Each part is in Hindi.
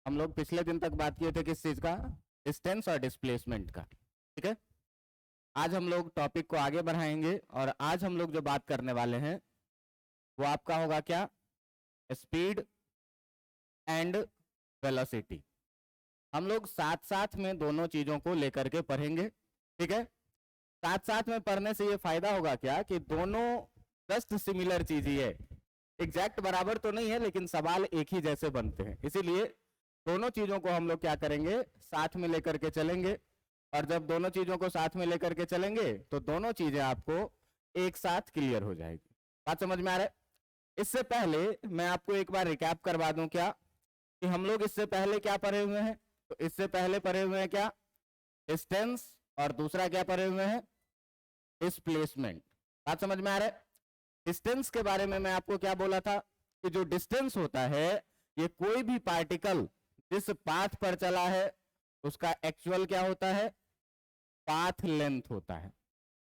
हम लोग पिछले दिन तक बात किए थे किस चीज का, डिस्टेंस और डिस्प्लेसमेंट का। ठीक है, आज हम लोग टॉपिक को आगे बढ़ाएंगे और आज हम लोग जो बात करने वाले हैं वो आपका होगा क्या, स्पीड एंड वेलोसिटी। हम लोग साथ साथ में दोनों चीजों को लेकर के पढ़ेंगे। ठीक है, साथ साथ में पढ़ने से ये फायदा होगा क्या कि दोनों जस्ट सिमिलर चीज ही है, एग्जैक्ट बराबर तो नहीं है लेकिन सवाल एक ही जैसे बनते हैं, इसीलिए दोनों चीजों को हम लोग क्या करेंगे, साथ में लेकर के चलेंगे। और जब दोनों चीजों को साथ में लेकर के चलेंगे तो दोनों चीजें आपको एक साथ क्लियर हो जाएगी। बात समझ में आ रहा है? इससे पहले मैं आपको एक बार रिकैप करवा दूं क्या, कि हम लोग इससे पहले क्या पढ़े हुए हैं। तो इससे पहले पढ़े हुए हैं क्या, डिस्टेंस, और दूसरा क्या पढ़े हुए हैं, डिस्प्लेसमेंट। बात समझ में आ रहा है? डिस्टेंस के बारे में मैं आपको क्या बोला था कि जो डिस्टेंस होता है ये कोई भी पार्टिकल जिस पाथ पर चला है उसका एक्चुअल क्या होता है, पाथ लेंथ होता है।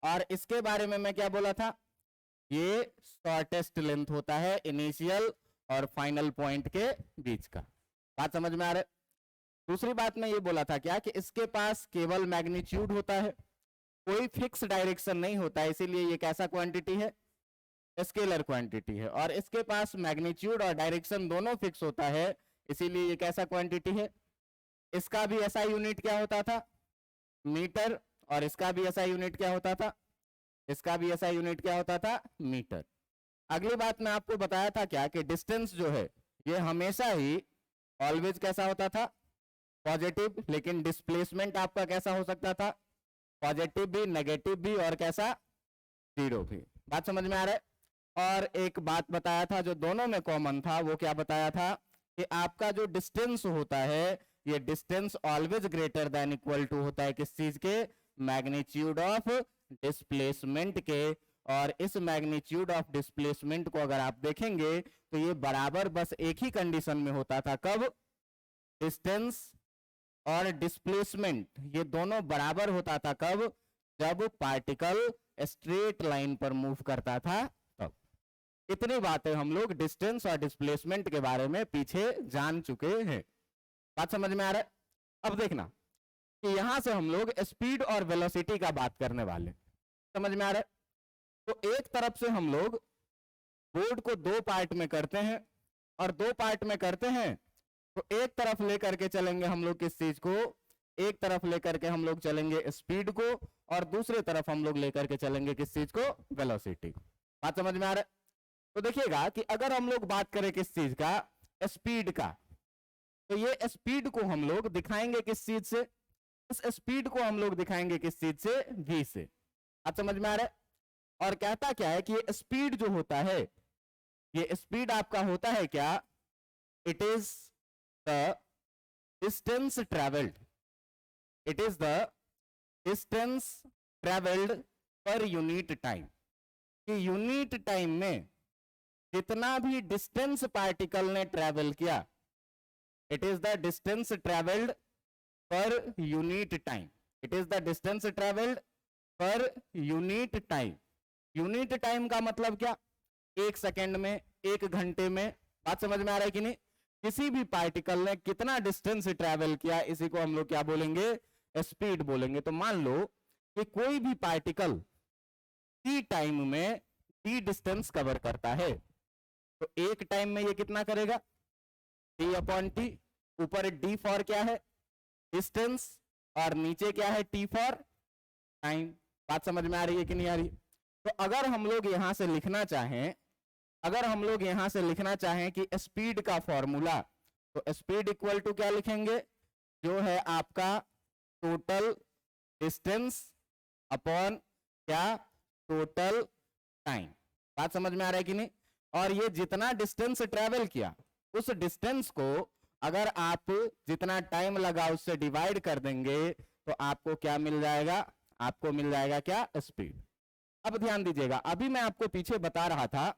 और इसके बारे में मैं क्या बोला था, ये शॉर्टेस्ट लेंथ होता है इनिशियल और फाइनल पॉइंट के बीच का। बात समझ में आ रहा है? दूसरी बात मैं ये बोला था क्या कि इसके पास केवल मैग्नीट्यूड होता है, कोई फिक्स डायरेक्शन नहीं होता है, इसीलिए ये कैसा क्वांटिटी है, स्केलर क्वांटिटी है। और इसके पास मैग्नीट्यूड और डायरेक्शन दोनों फिक्स होता है, इसीलिए ये कैसा क्वांटिटी है। इसका भी ऐसा यूनिट क्या होता था, मीटर, और इसका भी ऐसा यूनिट क्या होता था, इसका भी ऐसा यूनिट क्या होता था, मीटर। अगली बात मैं आपको बताया था क्या कि डिस्टेंस जो है ये हमेशा ही ऑलवेज कैसा होता था, पॉजिटिव, लेकिन डिस्प्लेसमेंट आपका कैसा हो सकता था, पॉजिटिव भी, नेगेटिव भी, और कैसा, जीरो भी। बात समझ में आ रहा है? और एक बात बताया था जो दोनों में कॉमन था, वो क्या बताया था कि आपका जो डिस्टेंस होता है ये distance always greater than equal to होता है किस चीज के, मैग्नीट्यूड ऑफ डिस्प्लेसमेंट के। और इस मैग्नीट्यूड ऑफ डिस्प्लेसमेंट को अगर आप देखेंगे तो ये बराबर बस एक ही कंडीशन में होता था, कब, डिस्टेंस और डिस्प्लेसमेंट ये दोनों बराबर होता था, कब, जब पार्टिकल स्ट्रेट लाइन पर मूव करता था तब। इतनी बातें हम लोग डिस्टेंस और डिस्प्लेसमेंट के बारे में पीछे जान चुके हैं। बात समझ में आ रहा है? अब देखना कि यहां से हम लोग स्पीड और वेलोसिटी का बात करने वाले, समझ में आ रहा है? तो एक तरफ से हम लोग बोर्ड को दो पार्ट में करते हैं, और दो पार्ट में करते हैं तो एक तरफ लेकर के चलेंगे हम लोग किस चीज को, एक तरफ लेकर के हम लोग चलेंगे स्पीड को, और दूसरे तरफ हम लोग लेकर के चलेंगे किस चीज को, वेलोसिटी को। बात समझ में आ रहा है? तो देखिएगा कि अगर हम लोग बात करें किस चीज का, स्पीड का, तो ये स्पीड को हम लोग दिखाएंगे किस चीज से, इस स्पीड को हम लोग दिखाएंगे किस चीज से, v से। आप समझ में आ रहा है? और कहता क्या है कि ये स्पीड जो होता है, ये स्पीड आपका होता है क्या, it is the distance travelled, it is the distance travelled पर यूनिट टाइम। कि यूनिट टाइम में जितना भी डिस्टेंस पार्टिकल ने ट्रेवल किया, it is the distance travelled पर unit time, it is the distance travelled पर यूनिट टाइम। यूनिट टाइम का मतलब क्या, एक सेकेंड में, एक घंटे में। बात समझ में आ रहा है कि नहीं? किसी भी पार्टिकल ने कितना डिस्टेंस ट्रेवल किया, इसी को हम लोग क्या बोलेंगे, स्पीड बोलेंगे। तो मान लो कि कोई भी पार्टिकल टी टाइम में टी डिस्टेंस कवर करता है, तो एक टाइम में ये कितना करेगा, टी अपॉन टी। ऊपर डी फॉर क्या है, डिस्टेंस, और नीचे क्या है, टी फॉर टाइम। बात समझ में आ रही है कि नहीं आ रही? तो अगर हम लोग यहां से लिखना चाहें, अगर हम लोग यहां से लिखना चाहें कि स्पीड का फॉर्मूला, तो स्पीड इक्वल टू क्या लिखेंगे, जो है आपका टोटल डिस्टेंस अपॉन क्या, टोटल टाइम। बात समझ में आ रहा है कि नहीं? और ये जितना डिस्टेंस ट्रेवल किया, उस डिस्टेंस को अगर आप जितना टाइम लगा उससे डिवाइड कर देंगे तो आपको क्या मिल जाएगा, आपको मिल जाएगा क्या, स्पीड। अब ध्यान दीजिएगा, अभी मैं आपको पीछे बता रहा था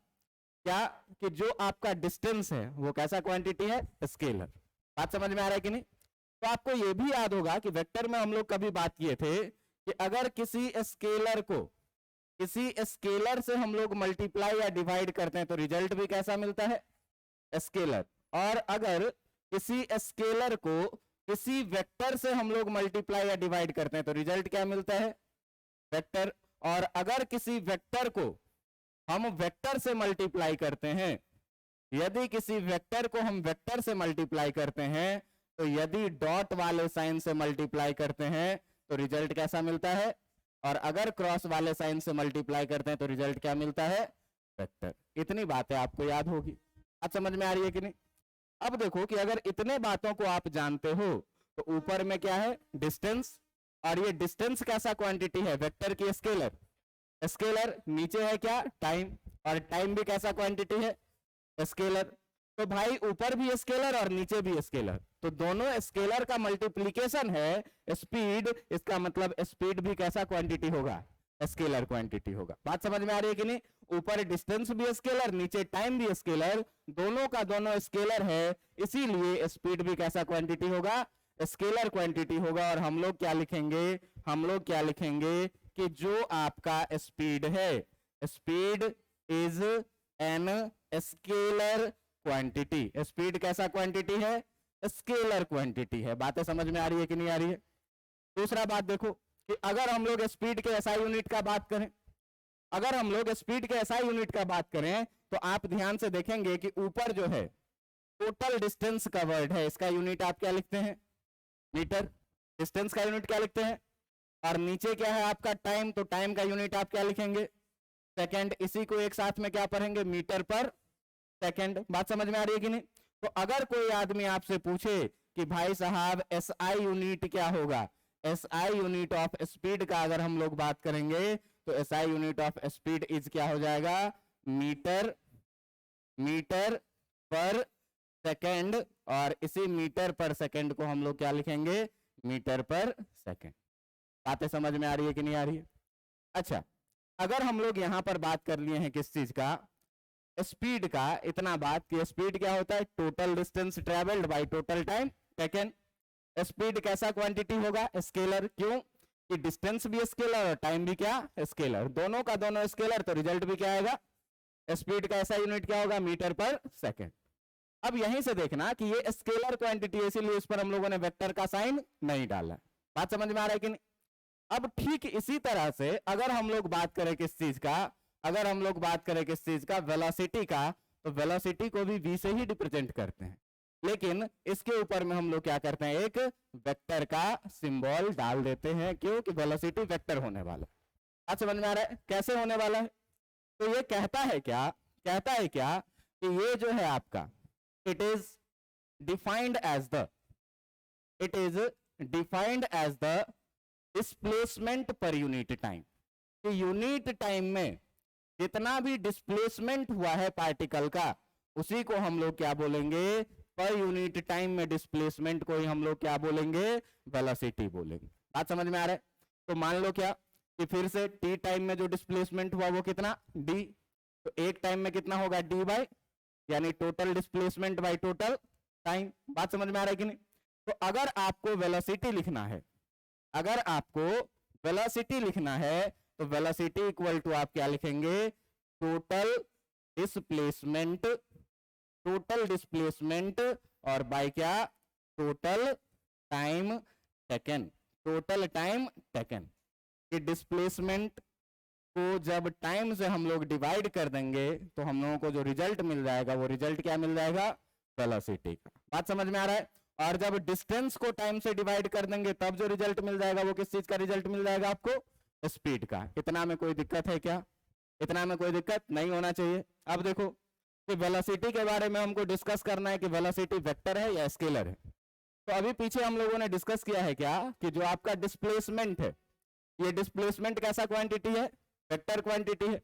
क्या कि जो आपका डिस्टेंस है वो कैसा क्वांटिटी है, स्केलर। बात समझ में आ रहा है कि नहीं? तो आपको यह भी याद होगा कि वेक्टर में हम लोग कभी बात किए थे कि अगर किसी स्केलर को किसी स्केलर से हम लोग मल्टीप्लाई या डिवाइड करते हैं तो रिजल्ट भी कैसा मिलता है, स्केलर। और अगर किसी स्केलर को किसी वेक्टर से हम लोग मल्टीप्लाई या डिवाइड करते हैं तो रिजल्ट क्या मिलता है, वेक्टर। और अगर किसी वेक्टर को हम वेक्टर से मल्टीप्लाई करते हैं, यदि किसी वेक्टर को हम वेक्टर से मल्टीप्लाई करते हैं, तो यदि डॉट वाले साइन से मल्टीप्लाई करते हैं तो रिजल्ट कैसा मिलता है, और अगर क्रॉस वाले साइन से मल्टीप्लाई करते हैं तो रिजल्ट क्या मिलता है, वेक्टर। इतनी बातें आपको याद होगी। अब समझ में आ रही है कि नहीं? अब देखो कि अगर इतने बातों को आप जानते हो तो ऊपर में क्या है, डिस्टेंस, और ये डिस्टेंस कैसा क्वांटिटी है, वेक्टर की स्केलर। स्केलर नीचे है क्या, टाइम, और टाइम भी कैसा क्वांटिटी है, स्केलर। तो भाई ऊपर भी स्केलर और नीचे भी स्केलर, तो दोनों स्केलर का मल्टीप्लीकेशन है स्पीड, इसका मतलब स्पीड भी कैसा क्वांटिटी होगा, स्केलर क्वांटिटी होगा। बात समझ में आ रही है कि नहीं? ऊपर डिस्टेंस भी स्केलर, नीचे टाइम भी स्केलर, दोनों का दोनों स्केलर है, इसीलिए स्पीड भी कैसा क्वांटिटी होगा, स्केलर क्वांटिटी होगा। और हम लोग क्या लिखेंगे, हम लोग क्या लिखेंगे कि जो आपका स्पीड है, speed is an scalar quantity. Speed कैसा क्वांटिटी है, स्केलर क्वांटिटी है। बातें समझ में आ रही है कि नहीं आ रही है? दूसरा बात देखो कि अगर हम लोग स्पीड के एसआई यूनिट का बात करें, अगर हम लोग स्पीड के एसआई यूनिट का बात करें तो आप ध्यान से देखेंगे कि ऊपर जो है टोटल डिस्टेंस कवर्ड है, इसका यूनिट आप क्या लिखते हैं, मीटर। डिस्टेंस का यूनिट क्या लिखते हैं, और नीचे क्या है आपका टाइम, तो टाइम का यूनिट आप क्या लिखेंगे, सेकंड। इसी को एक साथ में क्या पढ़ेंगे, मीटर पर सेकंड। बात समझ में आ रही है कि नहीं? तो अगर कोई आदमी आपसे पूछे कि भाई साहब एसआई यूनिट क्या होगा, एसआई यूनिट ऑफ स्पीड का अगर हम लोग बात करेंगे तो SI unit of speed is क्या हो जाएगा, मीटर, मीटर पर सेकंड। और इसी मीटर पर सेकंड को हम लोग क्या लिखेंगे, मीटर पर सेकंड। बातें समझ में आ रही है कि नहीं आ रही है? अच्छा, अगर हम लोग यहां पर बात कर लिए हैं किस चीज का, स्पीड का, इतना बात कि स्पीड क्या होता है, total distance travelled by total time taken. Speed कैसा क्वांटिटी होगा, स्केलर। क्यों कि डिस्टेंस भी स्केलर और टाइम भी क्या, स्केलर। दोनों का दोनों स्केलर, तो रिजल्ट भी क्या आएगा, स्पीड का ऐसा यूनिट क्या होगा, मीटर पर सेकंड। अब यहीं से देखना कि ये स्केलर क्वांटिटी है, इसीलिए इस पर हम लोगों ने वेक्टर का साइन नहीं डाला। बात समझ में आ रहा है कि नहीं? अब ठीक इसी तरह से अगर हम लोग बात करें किस चीज का, अगर हम लोग बात करें किस चीज का, वेलोसिटी का, तो वेलोसिटी को भी v से ही रिप्रेजेंट करते हैं, लेकिन इसके ऊपर में हम लोग क्या करते हैं, एक वेक्टर का सिंबल डाल देते हैं। क्यों कि वेलोसिटी वेक्टर होने वाला। आज समझ में आ रहा है कैसे होने वाला है? तो ये कहता है क्या, कहता है क्या कि ये जो है आपका, it is defined as the, it is defined as the displacement per unit time. कि यूनिट टाइम में जितना भी डिस्प्लेसमेंट हुआ है पार्टिकल का, उसी को हम लोग क्या बोलेंगे, पर यूनिट टाइम में डिस्प्लेसमेंट को ही हम लोग क्या बोलेंगे, वेलोसिटी बोलेंगे। बात समझ में आ रहा है? तो मान लो क्या कि फिर से टी टाइम में जो डिस्प्लेसमेंट हुआ वो कितना, डी। तो एक टाइम में कितना होगा, डी बाय, यानी total displacement bye total time. बात समझ में आ रहा है कि नहीं? तो अगर आपको वेलोसिटी लिखना है, अगर आपको वेलोसिटी लिखना है तो वेलोसिटी इक्वल टू आप क्या लिखेंगे, टोटल डिस्प्लेसमेंट, टोटल डिस्प्लेसमेंट और बाय क्या, total time taken, total time taken. कि डिस्प्लेसमेंट को जब टाइम से हम लोग डिवाइड कर देंगे तो हम लोगों को जो रिजल्ट मिल जाएगा वो रिजल्ट क्या मिल जाएगा, वेलोसिटी का। बात समझ में आ रहा है? और जब डिस्टेंस को टाइम से डिवाइड कर देंगे तब जो रिजल्ट मिल जाएगा वो किस चीज का रिजल्ट मिल जाएगा आपको, स्पीड का। इतना में कोई दिक्कत है क्या? इतना में कोई दिक्कत नहीं होना चाहिए। अब देखो कि वेलोसिटी के बारे में हमको डिस्कस करना है कि वेलोसिटी वेक्टर है या स्केलर है। तो अभी पीछे हम लोगों ने डिस्कस किया है क्या कि जो आपका डिस्प्लेसमेंट है, ये डिस्प्लेसमेंट कैसा क्वांटिटी है, वेक्टर क्वांटिटी है।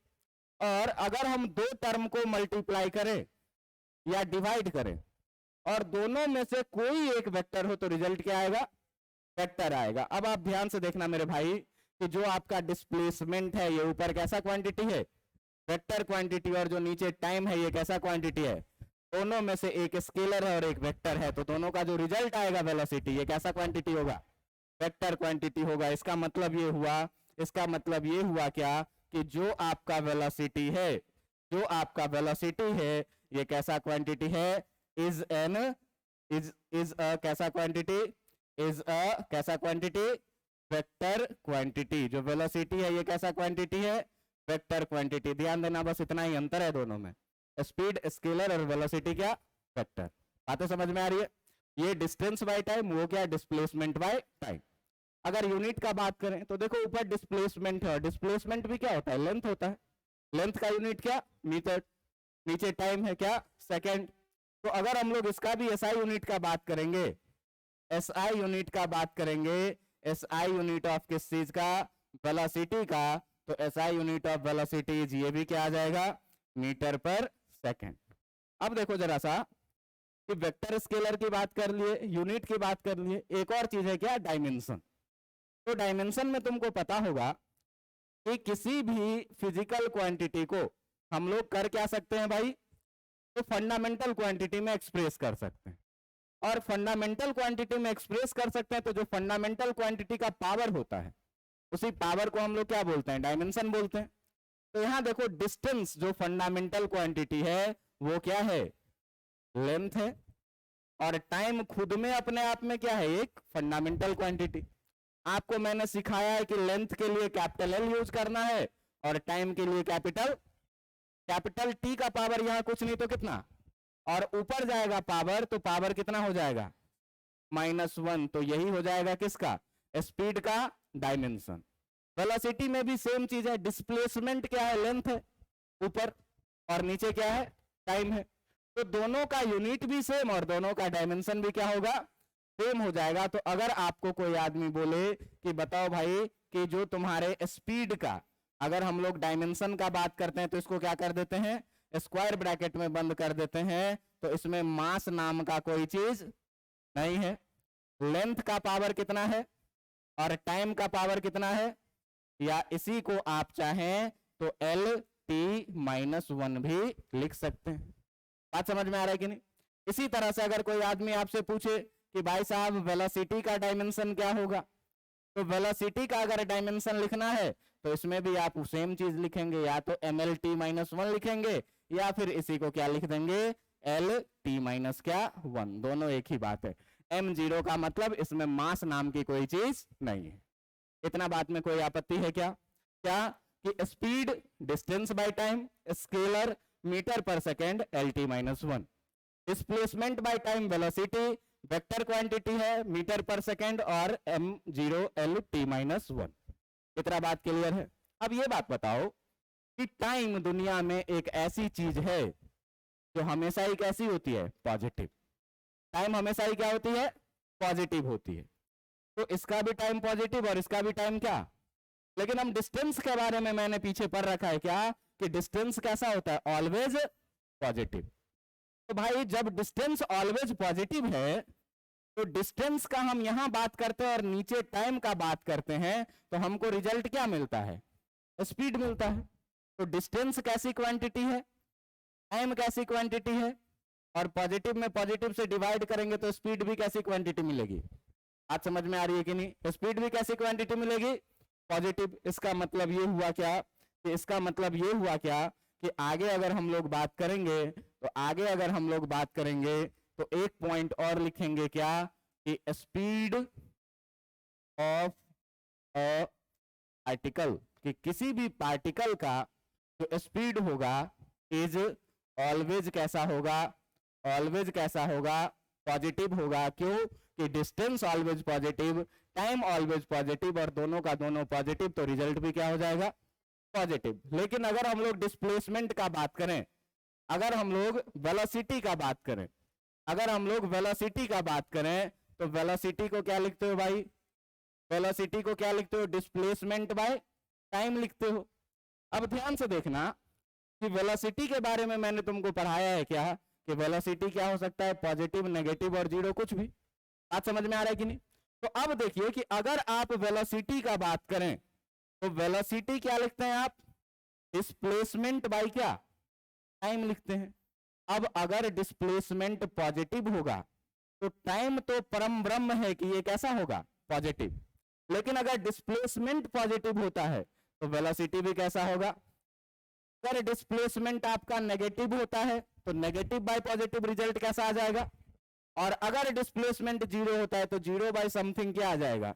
और अगर हम दो टर्म को मल्टीप्लाई करें या डिवाइड करें और दोनों में से कोई एक वेक्टर हो तो रिजल्ट क्या आएगा, वेक्टर आएगा। अब आप ध्यान से देखना मेरे भाई कि जो आपका डिस्प्लेसमेंट है ये ऊपर कैसा क्वांटिटी है, वेक्टर क्वांटिटी, और जो नीचे टाइम है ये कैसा क्वांटिटी है, दोनों में से एक स्केलर है और एक वेक्टर है। तो दोनों का जो रिजल्ट आएगा वेलोसिटी, ये कैसा क्वांटिटी होगा, वेक्टर क्वांटिटी होगा। इसका मतलब ये हुआ, इसका मतलब ये हुआ क्या कि जो आपका वेलोसिटी है, जो आपका वेलोसिटी है ये कैसा क्वांटिटी है, इज इज अ कैसा क्वांटिटी, इज अ कैसा क्वांटिटी, वेक्टर क्वांटिटी। जो वेलोसिटी है ये कैसा क्वांटिटी है, वेक्टर क्वांटिटी। ध्यान देना, बस इतना ही अंतर है दोनों में, स्पीड स्केलर और वेलोसिटी क्या, वेक्टर। बातें समझ में आ रही है। ये डिस्टेंस बाय टाइम, वो क्या, डिस्प्लेसमेंट बाय टाइम। अगर यूनिट का बात करें तो देखो ऊपर डिस्प्लेसमेंट है, और डिस्प्लेसमेंट भी क्या होता है, लेंथ होता है। लेंथ का यूनिट क्या, मीटर, नीचे टाइम है क्या, सेकंड। तो अगर हम लोग इसका भी एसआई यूनिट का बात करेंगे, एसआई यूनिट का बात करेंगे, एसआई यूनिट ऑफ किस चीज का, वेलोसिटी का, तो एसआई यूनिट ऑफ वेलोसिटी ये भी क्या आ जाएगा, मीटर पर सेकंड। अब देखो जरा सा कि वेक्टर स्केलर की बात कर लिए, यूनिट की बात कर लिए, एक और चीज है क्या, डायमेंशन। तो डायमेंशन में तुमको पता होगा कि किसी भी फिजिकल क्वांटिटी को हम लोग कर क्या सकते हैं भाई, तो फंडामेंटल क्वांटिटी में एक्सप्रेस कर सकते हैं। और फंडामेंटल क्वांटिटी में एक्सप्रेस कर सकते हैं तो जो फंडामेंटल क्वांटिटी का पावर होता है उसी पावर को हम लोग क्या बोलते हैं, डायमेंशन बोलते हैं। तो यहां देखो डिस्टेंस जो फंडामेंटल क्वांटिटी है वो क्या है, लेंथ है, और टाइम खुद में अपने आप में क्या है, एक फंडामेंटल क्वांटिटी। आपको मैंने सिखाया है कि लेंथ के लिए कैपिटल एल यूज करना है और टाइम के लिए कैपिटल टी का पावर यहां कुछ नहीं तो कितना, और ऊपर जाएगा पावर, तो पावर कितना हो जाएगा, -1। तो यही हो जाएगा किसका, स्पीड का डायमेंशन। वेलोसिटी में भी सेम चीज है, डिस्प्लेसमेंट क्या है, लेंथ है ऊपर, और नीचे क्या है, टाइम है। तो दोनों का यूनिट भी सेम और दोनों का डायमेंशन भी क्या होगा, सेम हो जाएगा। तो अगर आपको कोई आदमी बोले कि बताओ भाई कि जो तुम्हारे स्पीड का, अगर हम लोग डायमेंशन का बात करते हैं तो इसको क्या कर देते हैं, स्क्वायर ब्रैकेट में बंद कर देते हैं, तो इसमें मास नाम का कोई चीज नहीं है। लेंथ का पावर कितना है और टाइम का पावर कितना है, या इसी को आप चाहें तो LT-1 भी लिख सकते हैं। बात समझ में आ रहा है कि नहीं। इसी तरह से अगर कोई आदमी आपसे पूछे कि भाई साहब वेलोसिटी का डायमेंशन क्या होगा, तो वेलोसिटी का अगर डायमेंशन लिखना है तो इसमें भी आप सेम चीज लिखेंगे, या तो MLT-1 लिखेंगे या फिर इसी को क्या लिख देंगे, LT-1। दोनों एक ही बात है। M0 का मतलब इसमें मास नाम की कोई चीज नहीं है। इतना बात में कोई आपत्ति है क्या, कि speed distance by time, scalar metre per second LT-1, displacement by time velocity vector quantity है मीटर पर सेकेंड, और M0 LT-1। इतना बात क्लियर है। अब ये बात बताओ कि टाइम दुनिया में एक ऐसी चीज है जो हमेशा ही कैसी होती है, पॉजिटिव। टाइम हमेशा ही क्या होती है, पॉजिटिव होती है। तो इसका भी टाइम पॉजिटिव और इसका भी टाइम क्या, लेकिन हम डिस्टेंस के बारे में मैंने पीछे पढ़ रखा है क्या, कि डिस्टेंस कैसा होता है, ऑलवेज पॉजिटिव। तो भाई जब डिस्टेंस ऑलवेज पॉजिटिव है तो डिस्टेंस का हम यहां बात करते हैं और नीचे टाइम का बात करते हैं, तो हमको रिजल्ट क्या मिलता है, स्पीड मिलता है। तो डिस्टेंस कैसी क्वांटिटी है, टाइम कैसी क्वांटिटी है, और पॉजिटिव में पॉजिटिव से डिवाइड करेंगे तो स्पीड भी कैसी क्वांटिटी मिलेगी। आज समझ में आ रही है कि नहीं, स्पीड भी कैसी क्वांटिटी मिलेगी, पॉजिटिव। इसका मतलब ये हुआ क्या, कि इसका मतलब ये हुआ क्या कि आगे अगर हम लोग बात करेंगे, तो आगे अगर हम लोग बात करेंगे तो एक पॉइंट और लिखेंगे क्या, कि स्पीड ऑफ अ पार्टिकल, कि किसी भी पार्टिकल का जो स्पीड होगा इज ऑलवेज कैसा होगा, ऑलवेज कैसा होगा, पॉजिटिव होगा। क्यों, कि distance always positive, time always positive, और दोनों का दोनों पॉजिटिव, तो रिजल्ट भी क्या हो जाएगा, पॉजिटिव। लेकिन अगर हम लोग डिस्प्लेसमेंट का बात करें, अगर हम लोग वेलोसिटी का बात करें, अगर हम लोग वेलोसिटी का बात करें, तो वेलोसिटी को क्या लिखते हो भाई, वेलोसिटी को क्या लिखते हो, डिस्प्लेसमेंट बाय टाइम लिखते हो। अब ध्यान से देखना कि वेलोसिटी के बारे में मैंने तुमको पढ़ाया है क्या, कि वेलोसिटी क्या हो सकता है, पॉजिटिव, नेगेटिव और जीरो, कुछ भी। बात समझ में आ रहा है कि नहीं। तो अब देखिए कि अगर आप वेलोसिटी का बात करें तो वेलोसिटी क्या लिखते हैं आप, डिस्प्लेसमेंट बाय क्या, टाइम लिखते हैं। अब अगर डिस्प्लेसमेंट पॉजिटिव होगा तो टाइम तो परम ब्रह्म है कि ये कैसा होगा, पॉजिटिव। लेकिन अगर डिस्प्लेसमेंट पॉजिटिव होता है तो वेलोसिटी भी कैसा होगा। अगर डिस्प्लेसमेंट आपका नेगेटिव होता है तो नेगेटिव बाय पॉजिटिव रिजल्ट कैसा आ जाएगा, और अगर डिस्प्लेसमेंट 0 होता है तो 0 बाई समथिंग क्या आ जाएगा,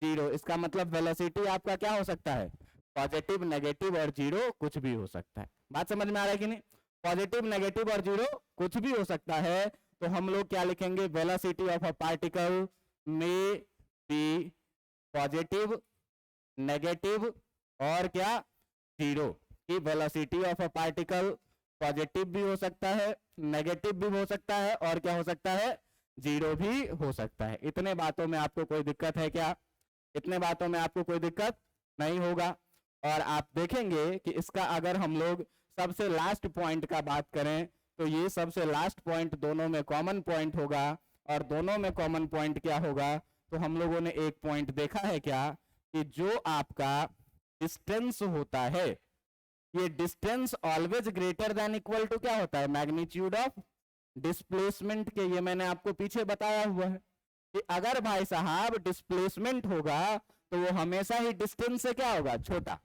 0। इसका मतलब वेलोसिटी आपका क्या हो सकता है, पॉजिटिव, नेगेटिव और 0 कुछ भी हो सकता है। बात समझ में आ रहा है कि नहीं, पॉजिटिव, नेगेटिव और 0 कुछ भी हो सकता है। तो हम लोग क्या लिखेंगे, वेलोसिटी ऑफ अ पार्टिकल में बी पॉजिटिव, नेगेटिव और क्या 0, कि velocity of a particle positive भी हो सकता है, नेगेटिव भी हो सकता है और क्या हो सकता है, 0 भी हो सकता है। इतने बातों में आपको कोई दिक्कत है क्या, इतने बातों में आपको कोई दिक्कत नहीं होगा। और आप देखेंगे कि इसका अगर हम लोग सबसे लास्ट पॉइंट का बात करें तो ये सबसे लास्ट पॉइंट दोनों में कॉमन पॉइंट होगा। और दोनों में कॉमन पॉइंट क्या होगा, तो हम लोगों ने एक पॉइंट देखा है क्या, कि जो आपका डिस्टेंस होता है, ये distance always greater than equal to क्या होता है, मैग्नीट्यूड ऑफ डिस्प्लेसमेंट के। ये मैंने आपको पीछे बताया हुआ है कि अगर भाई साहब डिस्प्लेसमेंट होगा तो वो हमेशा ही डिस्टेंस से क्या होगा, छोटा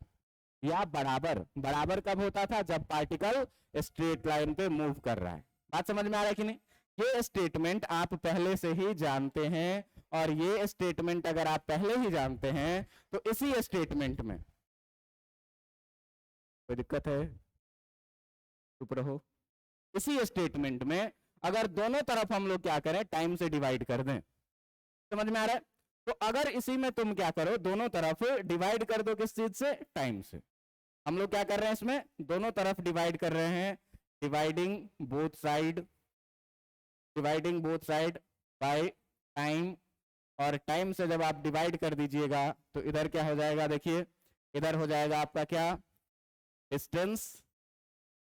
या बराबर। बराबर कब होता था, जब पार्टिकल स्ट्रेट लाइन पे मूव कर रहा है। बात समझ में आ रहा है कि नहीं, ये स्टेटमेंट आप पहले से ही जानते हैं। और ये स्टेटमेंट अगर आप पहले ही जानते हैं तो इसी स्टेटमेंट में कोई दिक्कत है, चुप रहो। इसी स्टेटमेंट में अगर दोनों तरफ हम लोग क्या करें, टाइम से डिवाइड कर दें, समझ में आ रहा है। तो अगर इसी में तुम क्या करो, दोनों तरफ डिवाइड कर दो, किस चीज से, टाइम से। हम लोग क्या कर रहे हैं, इसमें दोनों तरफ डिवाइड कर रहे हैं, dividing both side by time. और टाइम से जब आप डिवाइड कर दीजिएगा तो इधर क्या हो जाएगा, देखिए इधर हो जाएगा आपका क्या, डिस्टेंस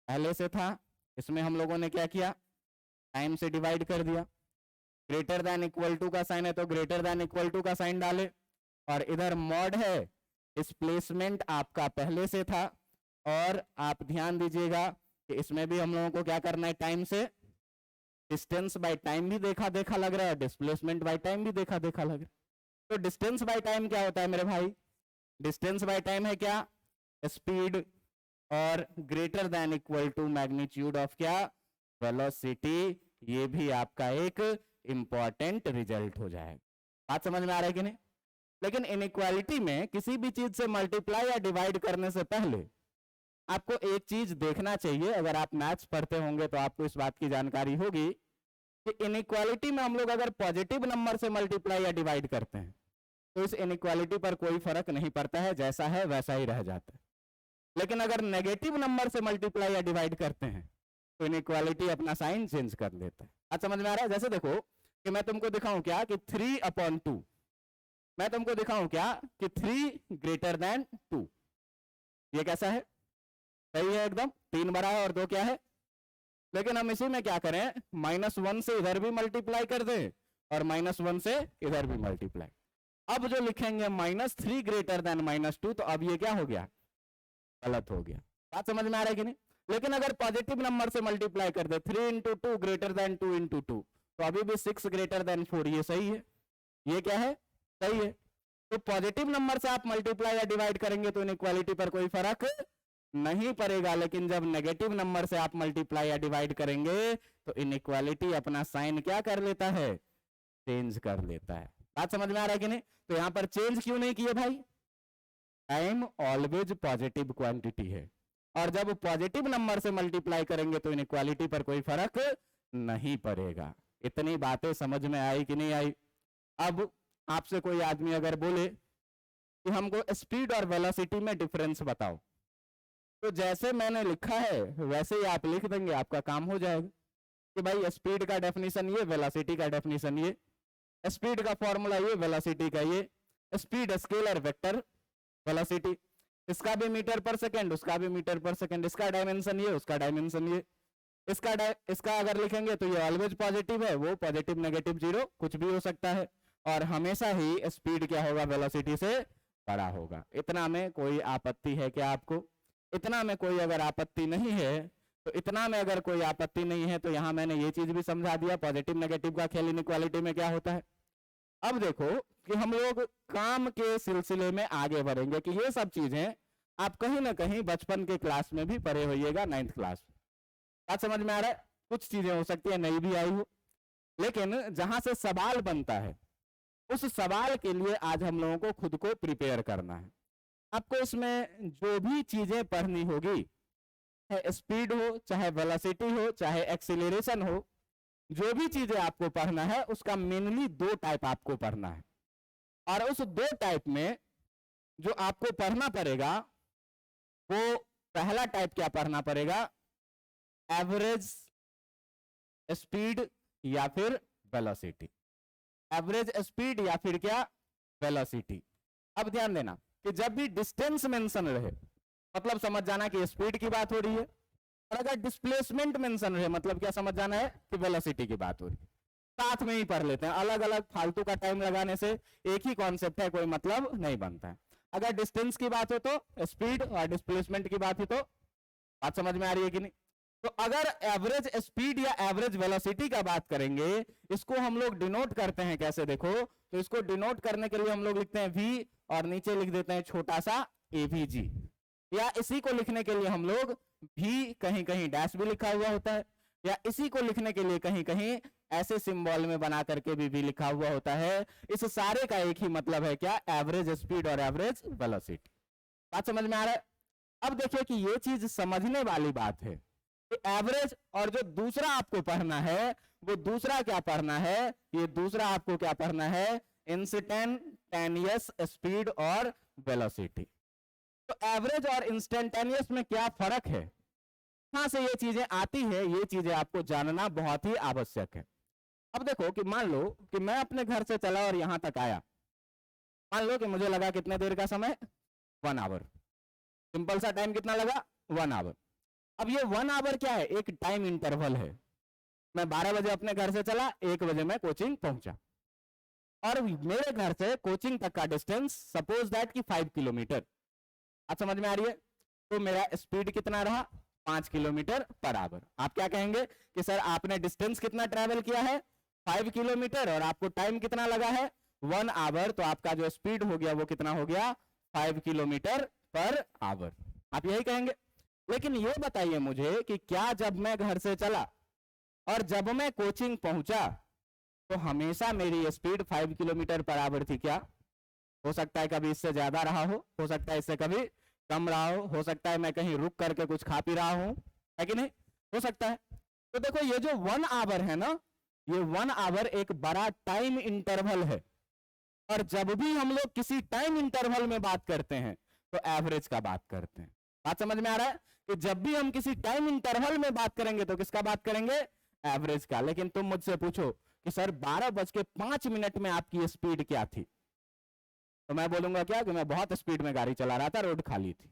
पहले से था, इसमें हम लोगों ने क्या किया, टाइम से डिवाइड कर दिया। ग्रेटर देन इक्वल टू का साइन है तो ग्रेटर देन इक्वल टू का साइन डाले। और इधर मॉड है, डिस्प्लेसमेंट आपका पहले से था। और आप ध्यान दीजिएगा कि इसमें भी हम लोगों को क्या करना है, टाइम से। डिस्टेंस बाय टाइम भी देखा देखा लग रहा है, डिस्प्लेसमेंट बाय टाइम भी देखा देखा लग रहा है। तो डिस्टेंस बाय टाइम क्या होता है मेरे भाई, डिस्टेंस बाय टाइम है क्या, स्पीड। और greater than equal to magnitude of क्या, वेलोसिटी। ये भी आपका एक इंपॉर्टेंट रिजल्ट हो जाएगा। बात समझ में आ रहा है कि नहीं। लेकिन इनइक्वालिटी में किसी भी चीज से मल्टीप्लाई या डिवाइड करने से पहले आपको एक चीज देखना चाहिए। अगर आप मैथ्स पढ़ते होंगे तो आपको इस बात की जानकारी होगी कि इनइक्वालिटी में हम लोग अगर पॉजिटिव नंबर से मल्टीप्लाई या डिवाइड करते हैं तो इस इनइक्वालिटी पर कोई फर्क नहीं पड़ता है, जैसा है वैसा ही रह जाता है। लेकिन अगर नेगेटिव नंबर से मल्टीप्लाई या डिवाइड करते हैं तो इनइक्वालिटी अपना साइन चेंज कर लेता है। आज समझ में आ रहा है। जैसे देखो कि मैं तुमको दिखाऊं क्या कि 3/2, मैं तुमको दिखाऊं क्या कि 3 ग्रेटर देन 2। ये कैसा है, सही है एकदम, 3 बड़ा है और 2 क्या है। लेकिन हम इसी में क्या करें, -1 से इधर भी मल्टीप्लाई कर दें और -1 से इधर भी मल्टीप्लाई। अब जो लिखेंगे -3 ग्रेटर देन -2, तो अब ये क्या हो गया, गलत हो गया। बात समझ में आ रहा है कि नहीं। लेकिन अगर पॉजिटिव नंबर से मल्टीप्लाई कर दे, 3 × 2 ग्रेटर देन 2 × 2, तो अभी भी 6 ग्रेटर देन 4, ये सही है, ये क्या है, सही है। तो पॉजिटिव नंबर से आप मल्टीप्लाई या डिवाइड करेंगे तो इनइक्वालिटी पर कोई फर्क नहीं पड़ेगा। लेकिन जब नेगेटिव नंबर से आप मल्टीप्लाई या डिवाइड करेंगे तो इनइक्वालिटी अपना साइन क्या कर लेता है, चेंज कर लेता है। बात समझ में आ रहा है कि नहीं। तो यहां पर चेंज क्यों नहीं किए भाई, टाइम ऑलवेज पॉजिटिव क्वांटिटी है और जब पॉजिटिव नंबर से मल्टीप्लाई करेंगे तो इनइक्वालिटी पर कोई फर्क नहीं पड़ेगा। इतनी बातें समझ में आई कि नहीं आई। अब आपसे कोई आदमी अगर बोले कि हमको स्पीड और वेलोसिटी में डिफरेंस बताओ, तो जैसे मैंने लिखा है वैसे ही आप लिख देंगे, आपका काम हो जाएगा कि भाई स्पीड का डेफिनेशन ये, वेलोसिटी का डेफिनेशन ये, स्पीड का फॉर्मूला ये, वेलोसिटी का ये। स्पीड स्केलर वेक्टर, वेलोसिटी इसका भी मीटर पर सेकंड, उसका भी मीटर पर सेकंड, इसका डायमेंशन ये, उसका डायमेंशन ये। इसका अगर लिखेंगे तो ये ऑलवेज पॉजिटिव है, वो पॉजिटिव नेगेटिव जीरो कुछ भी हो सकता है। और हमेशा ही स्पीड क्या होगा, वेलोसिटी से बड़ा होगा। इतना में कोई आपत्ति है क्या आपको? इतना में कोई अगर आपत्ति नहीं है तो इतना में अगर कोई आपत्ति नहीं है तो यहां मैंने ये चीज भी समझा दिया, पॉजिटिव नेगेटिव का खेल इनइक्वालिटी में क्या होता है। अब देखो कि हम लोग काम के सिलसिले में आगे बढ़ेंगे कि ये सब चीजें आप कहीं ना कहीं बचपन के क्लास में भी पढ़े होइएगा, 9th क्लास। बात समझ में आ रहा है। कुछ चीजें हो सकती है नई भी आई हो, लेकिन जहां से सवाल बनता है उस सवाल के लिए आज हम लोगों को खुद को प्रिपेयर करना है। आपको इसमें जो भी चीजें पढ़नी होगी, चाहे स्पीड हो, चाहे वेलोसिटी हो, चाहे एक्सीलरेशन हो, जो भी चीजें आपको पढ़ना है उसका मेनली 2 टाइप आपको पढ़ना है। और उस 2 टाइप में जो आपको पढ़ना पड़ेगा वो पहला टाइप क्या पढ़ना पड़ेगा, एवरेज स्पीड या फिर वेलोसिटी। एवरेज स्पीड या फिर क्या, वेलोसिटी। अब ध्यान देना कि जब भी डिस्टेंस मेंशन रहे मतलब समझ जाना कि स्पीड की बात हो रही है, और अगर डिस्प्लेसमेंट मेंशन रहे मतलब क्या समझ जाना है कि वेलोसिटी की बात हो रही है। साथ में ही पढ़ लेते हैं, अलग अलग फालतू का टाइम लगाने से एक ही कॉन्सेप्ट है, कोई मतलब नहीं बनता है। अगर डिस्टेंस की बात हो तो स्पीड, और डिस्प्लेसमेंट की बात हो तो, बात समझ में आ रही है कि नहीं। तो अगर एवरेज स्पीड या एवरेज वेलोसिटी का बात करेंगे, इसको हम लोग डिनोट करते हैं कैसे, देखो तो इसको डिनोट करने के लिए हम लोग लिखते हैं v और नीचे लिख देते हैं छोटा सा avg, या इसी को लिखने के लिए हम लोग v कहीं कहीं डैश भी लिखा हुआ होता है, या इसी को लिखने के लिए कहीं कहीं ऐसे सिंबल में बना करके भी लिखा हुआ होता है। इस सारे का एक ही मतलब है क्या, एवरेज स्पीड और एवरेज वेलोसिटी। बात समझ में आ रहा है। अब देखिए कि ये चीज समझने वाली बात है, एवरेज और जो दूसरा आपको पढ़ना है वो दूसरा क्या पढ़ना है, ये दूसरा आपको क्या पढ़ना है, इंस्टेंटेनियस स्पीड और वेलोसिटी। तो एवरेज और इंस्टेंटेनियस में क्या फर्क है, कहां से ये चीजें आती है, ये चीजें आपको जानना बहुत ही आवश्यक है। अब देखो कि मान लो कि मैं अपने घर से चला और यहां तक आया, मान लो कि मुझे लगा कितने देर का समय, 1 आवर। सिंपल सा टाइम कितना लगा, 1 आवर। अब ये 1 आवर क्या है, एक टाइम इंटरवल है। मैं 12 बजे अपने घर से चला, 1 बजे मैं कोचिंग पहुंचा, और मेरे घर से कोचिंग तक का डिस्टेंस सपोज दैट कि 5 किलोमीटर। आप समझ में आ रही है। तो मेरा स्पीड कितना रहा, 5 किलोमीटर पर आवर। आप क्या कहेंगे कि सर आपने डिस्टेंस कितना ट्रेवल किया है, 5 किलोमीटर, और आपको टाइम कितना लगा है, 1 आवर। तो आपका जो स्पीड हो गया वो कितना हो गया, 5 किलोमीटर पर आवर। आप यही कहेंगे। लेकिन ये बताइए मुझे कि क्या जब मैं घर से चला और जब मैं कोचिंग पहुंचा तो हमेशा मेरी स्पीड 5 किलोमीटर पर आवर थी क्या? हो सकता है कभी इससे ज्यादा रहा हो सकता है इससे कभी कम रहा हो सकता है मैं कहीं रुक करके कुछ खा पी रहा हूं, है कि नहीं, हो सकता है। तो देखो ये जो 1 आवर है ना, ये 1 आवर एक बड़ा टाइम इंटरवल है, और जब भी हम लोग किसी टाइम इंटरवल में बात करते हैं तो एवरेज का बात करते हैं। बात समझ में आ रहा है कि जब भी हम किसी टाइम इंटरवल में बात करेंगे तो किसका बात करेंगे, एवरेज का। लेकिन तुम मुझसे पूछो कि सर 12:05 में आपकी स्पीड क्या थी, तो मैं बोलूंगा क्या कि मैं बहुत स्पीड में गाड़ी चला रहा था, रोड खाली थी।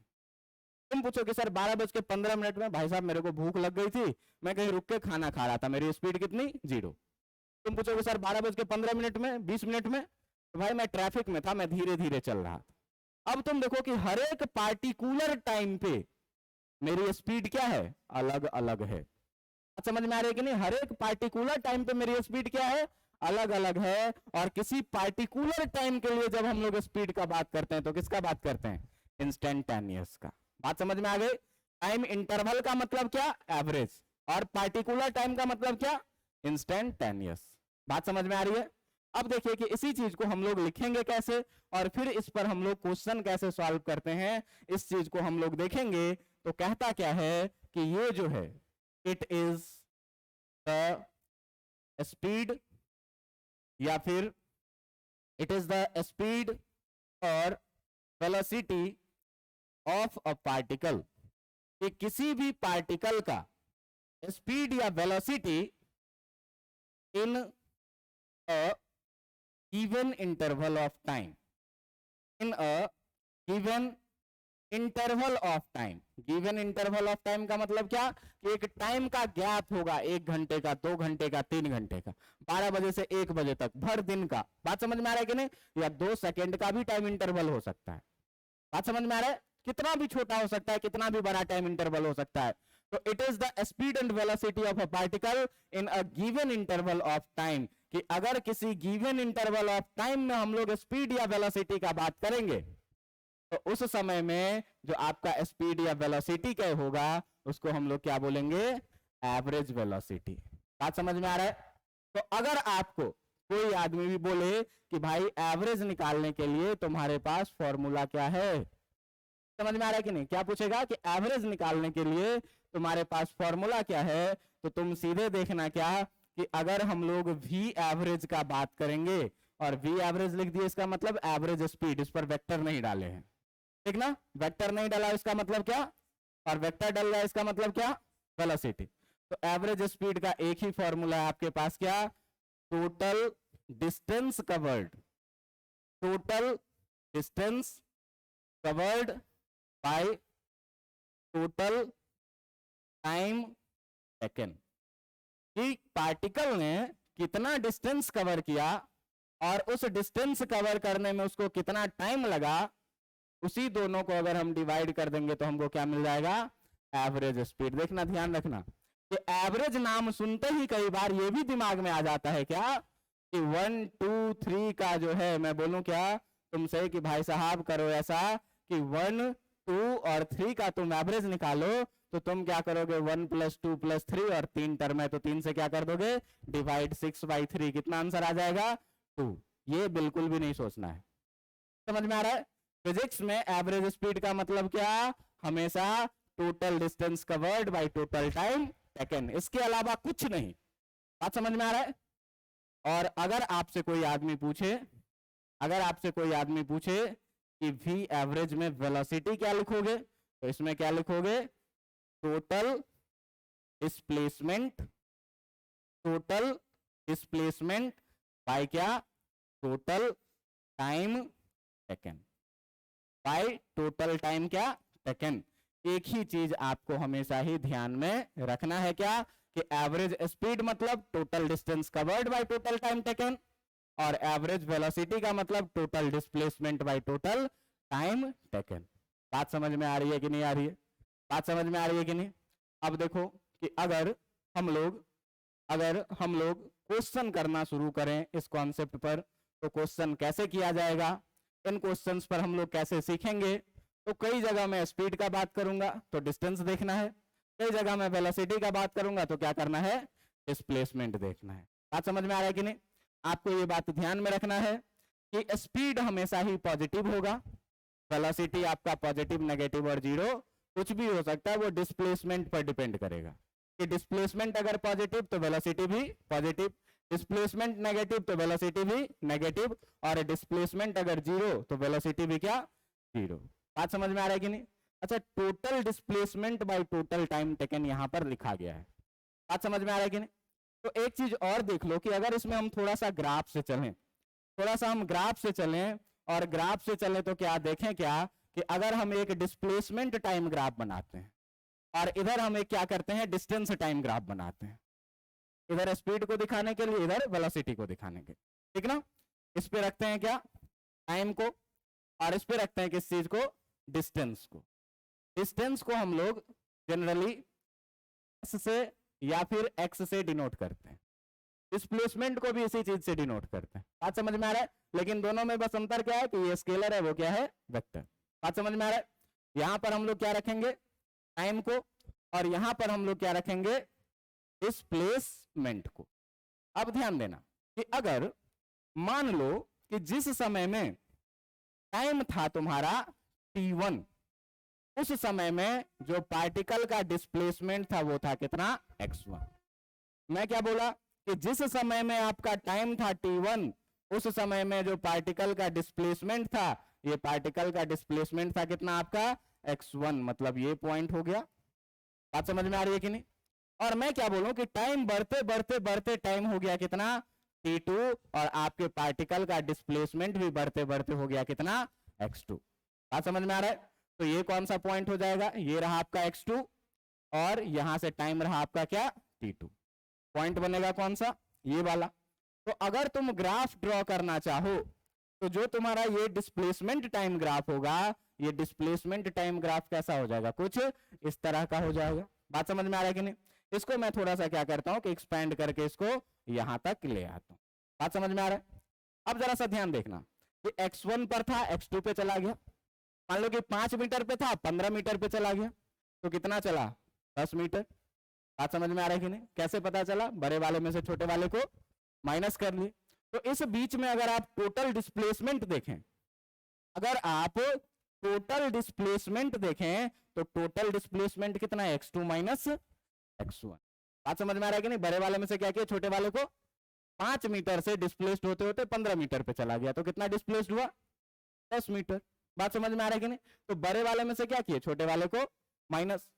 तुम पूछो कि सर 12:15 में भाई साहब मेरे को भूख लग गई थी, मैं कहीं रुक के खाना खा रहा था, मेरी स्पीड कितनी, 0। तुम पूछोगे सर 12:15 में, 20 मिनट में, तो भाई मैं ट्रैफिक में था, मैं धीरे धीरे चल रहा था। अब तुम देखो कि हर एक पार्टिकुलर टाइम पे मेरी स्पीड क्या है, अलग अलग है। समझ में आ रही है कि नहीं, हर एक पार्टिकुलर टाइम पे मेरी स्पीड क्या है, अलग अलग है। और किसी पार्टिकुलर टाइम के लिए जब हम लोग स्पीड का बात करते हैं तो किसका बात करते हैं, इंस्टेंटेनियस का। बात समझ में आ गई। टाइम इंटरवल का मतलब क्या, एवरेज, और पार्टिकुलर टाइम का मतलब क्या, इंस्टेंटेनियस। बात समझ में आ रही है। अब देखिए कि इसी चीज को हम लोग लिखेंगे कैसे, और फिर इस पर हम लोग क्वेश्चन कैसे सॉल्व करते हैं, इस चीज को हम लोग देखेंगे। तो कहता क्या है कि ये जो है, इट इज द स्पीड, या फिर इट इज द स्पीड और वेलोसिटी ऑफ अ पार्टिकल, कि किसी भी पार्टिकल का स्पीड या velocity in a given interval of time, in a given interval of time. Given interval of time का मतलब क्या, कि एक टाइम का गैप होगा, 1 घंटे का, 2 घंटे का, 3 घंटे का, 12 बजे से 1 बजे तक, भर दिन का। बात समझ में आ रहा है कि नहीं, या 2 सेकेंड का भी टाइम इंटरवल हो सकता है। बात समझ में आ रहा है, कितना भी छोटा हो सकता है, कितना भी बड़ा टाइम इंटरवल हो सकता है। तो it is the speed and velocity of a particle in a given interval of time, कि अगर किसी गिवन इंटरवल ऑफ टाइम में हम लोग स्पीड या वेलोसिटी का बात करेंगे तो उस समय में जो आपका स्पीड या वेलोसिटी क्या होगा, उसको हम लोग क्या बोलेंगे, एवरेज वेलोसिटी। बात समझ में आ रहा है। तो अगर आपको कोई आदमी भी बोले कि भाई एवरेज निकालने के लिए तुम्हारे पास फॉर्मूला क्या है, समझ में आ रहा है कि नहीं? क्या पूछेगा कि एवरेज निकालने के लिए तुम्हारे पास फॉर्मूला क्या है, तो तुम सीधे देखना क्या कि अगर हम लोग वी एवरेज का बात करेंगे और वी एवरेज लिख दिए, इसका मतलब एवरेज स्पीड, इस पर वेक्टर नहीं डाले हैं, ठीक ना? वेक्टर नहीं डाला इसका मतलब क्या, और वेक्टर डल रहा इसका मतलब क्या, वेलोसिटी। तो एवरेज स्पीड का एक ही फॉर्मूला है आपके पास, क्या? Total distance covered, total distance covered by total time taken, कि पार्टिकल ने कितना डिस्टेंस कवर किया और उस डिस्टेंस कवर करने में उसको कितना टाइम लगा, उसी दोनों को अगर हम डिवाइड कर देंगे तो हमको क्या मिल जाएगा, एवरेज स्पीड। देखना, ध्यान रखना कि एवरेज नाम सुनते ही कई बार ये भी दिमाग में आ जाता है क्या कि 1 2 3 का जो है, मैं बोलूं क्या तुमसे कि भाई साहब करो ऐसा कि 1 2 और 3 का तुम एवरेज निकालो, तो तुम क्या करोगे 1 + 2 + 3 और 3 टर्म है तो 3 से क्या कर दोगे डिवाइड, 6/3, कितना आंसर आ जाएगा 2। ये बिल्कुल भी नहीं सोचना है, समझ में आ रहा है? फिजिक्स में एवरेज स्पीड का मतलब क्या, हमेशा total distance covered by total time taken, इसके अलावा कुछ नहीं। बात समझ में आ रहा है? और अगर आपसे कोई आदमी पूछे, अगर आपसे कोई आदमी पूछे कि वी एवरेज में वेलोसिटी क्या लिखोगे, तो इसमें क्या लिखोगे, total displacement, total displacement by क्या, total time taken, by total time क्या टेकन। एक ही चीज आपको हमेशा ही ध्यान में रखना है, क्या कि एवरेज स्पीड मतलब total distance covered by total time taken, और एवरेज वेलोसिटी का मतलब total displacement bye total time taken. बात समझ में आ रही है कि नहीं आ रही है? बात समझ में आ रही है कि नहीं? अब देखो कि अगर हम लोग क्वेश्चन करना शुरू करें इस कॉन्सेप्ट पर, तो क्वेश्चन कैसे किया जाएगा, इन क्वेश्चंस पर हम लोग कैसे सीखेंगे, तो कई जगह मैं स्पीड का बात करूंगा तो डिस्टेंस देखना है, कई जगह मैं वेलोसिटी का बात करूंगा तो क्या करना है, डिस्प्लेसमेंट देखना है। बात समझ में आ रहा है कि नहीं? आपको ये बात ध्यान में रखना है कि स्पीड हमेशा ही पॉजिटिव होगा, वेलोसिटी आपका पॉजिटिव, नेगेटिव और जीरो कुछ भी हो सकता है, वो डिस्प्लेसमेंट पर डिपेंड करेगा कि डिस्प्लेसमेंट अगर पॉजिटिव तो वेलोसिटी भी पॉजिटिव, डिस्प्लेसमेंट नेगेटिव तो वेलोसिटी भी नेगेटिव, और डिस्प्लेसमेंट अगर जीरो तो वेलोसिटी भी क्या, जीरो। बात समझ में आ रहा है कि नहीं? अच्छा, total displacement bye total time taken यहां पर लिखा गया है। बात समझ में आ रहा है कि नहीं? तो एक चीज और देख लो कि अगर इसमें हम थोड़ा सा ग्राफ से चलें, थोड़ा सा हम ग्राफ से चलें, और ग्राफ से चले तो क्या देखें, क्या कि अगर हम एक डिस्प्लेसमेंट टाइम ग्राफ बनाते हैं और इधर हम एक क्या करते हैं, डिस्टेंस टाइम ग्राफ बनाते हैं, इधर स्पीड को दिखाने के लिए, इधर वेलोसिटी को दिखाने के लिए, ठीक ना? इस पे रखते हैं क्या, टाइम को, और इस पे रखते हैं किस चीज को, डिस्टेंस को। डिस्टेंस को हम लोग जनरली एस से या फिर एक्स से डिनोट करते हैं, डिस्प्लेसमेंट को भी इसी चीज से डिनोट करते हैं। बात समझ में आ रहा है? लेकिन दोनों में बस अंतर क्या है कि ये स्केलर है, वो क्या है, वेक्टर। बात समझ में आ रहा है? यहां पर हम लोग क्या रखेंगे, टाइम को, और यहां पर हम लोग क्या रखेंगे, डिस्प्लेसमेंट को। अब ध्यान देना कि अगर मान लो कि जिस समय में टाइम था तुम्हारा t1, उस समय में जो पार्टिकल का डिस्प्लेसमेंट था वो था कितना, x1। मैं क्या बोला कि जिस समय में आपका टाइम था t1, उस समय में जो पार्टिकल का डिस्प्लेसमेंट था, ये पार्टिकल का डिस्प्लेसमेंट था कितना आपका, x1, मतलब ये पॉइंट हो गया। बात समझ में आ रही है कि नहीं? और मैं क्या बोलूं कि टाइम बढ़ते बढ़ते बढ़ते टाइम हो गया कितना, t2, और आपके पार्टिकल का डिस्प्लेसमेंट भी बढ़ते बढ़ते हो गया कितना, x2। बात समझ में आ रहा है? तो ये कौन सा पॉइंट हो जाएगा, ये रहा आपका x2, और यहां से टाइम रहा आपका क्या, t2। पॉइंट बनेगा कौन सा, ये वाला। तो अगर तुम ग्राफ ड्रॉ करना चाहो तो जो तुम्हारा ये डिस्प्लेसमेंट टाइम ग्राफ होगा, ये डिस्प्लेसमेंट टाइम ग्राफ कैसा हो जाएगा, कुछ इस तरह का हो जाएगा। बात समझ में आ रहा है कि नहीं? इसको मैं थोड़ा सा क्या करता हूं कि एक्सपेंड करके इसको यहां तक ले आता हूं। बात समझ में आ रहा है? अब जरा सा ध्यान देखना कि x1 पर था, x2 पे चला गया, मान लो कि 5 मीटर पे था, 15 मीटर पे चला गया, तो कितना चला, 10 मीटर। बात समझ में आ रहा है कि नहीं? कैसे पता चला, बड़े वाले में से छोटे वाले को माइनस कर लिए। तो इस बीच में अगर आप टोटल डिस्प्लेसमेंट देखें, अगर आप टोटल डिस्प्लेसमेंट देखें तो टोटल डिस्प्लेसमेंट कितना है, x2 माइनस x1। बात समझ में आ रहा है कि नहीं? बड़े वाले में से क्या किया, छोटे वाले को 5 मीटर से डिस्प्लेस्ड होते होते 15 मीटर पे चला गया, तो कितना डिस्प्लेस्ड हुआ, 10 मीटर। बात समझ में आ रहा है कि नहीं? तो बड़े वाले में से क्या किए, छोटे वाले को माइनस।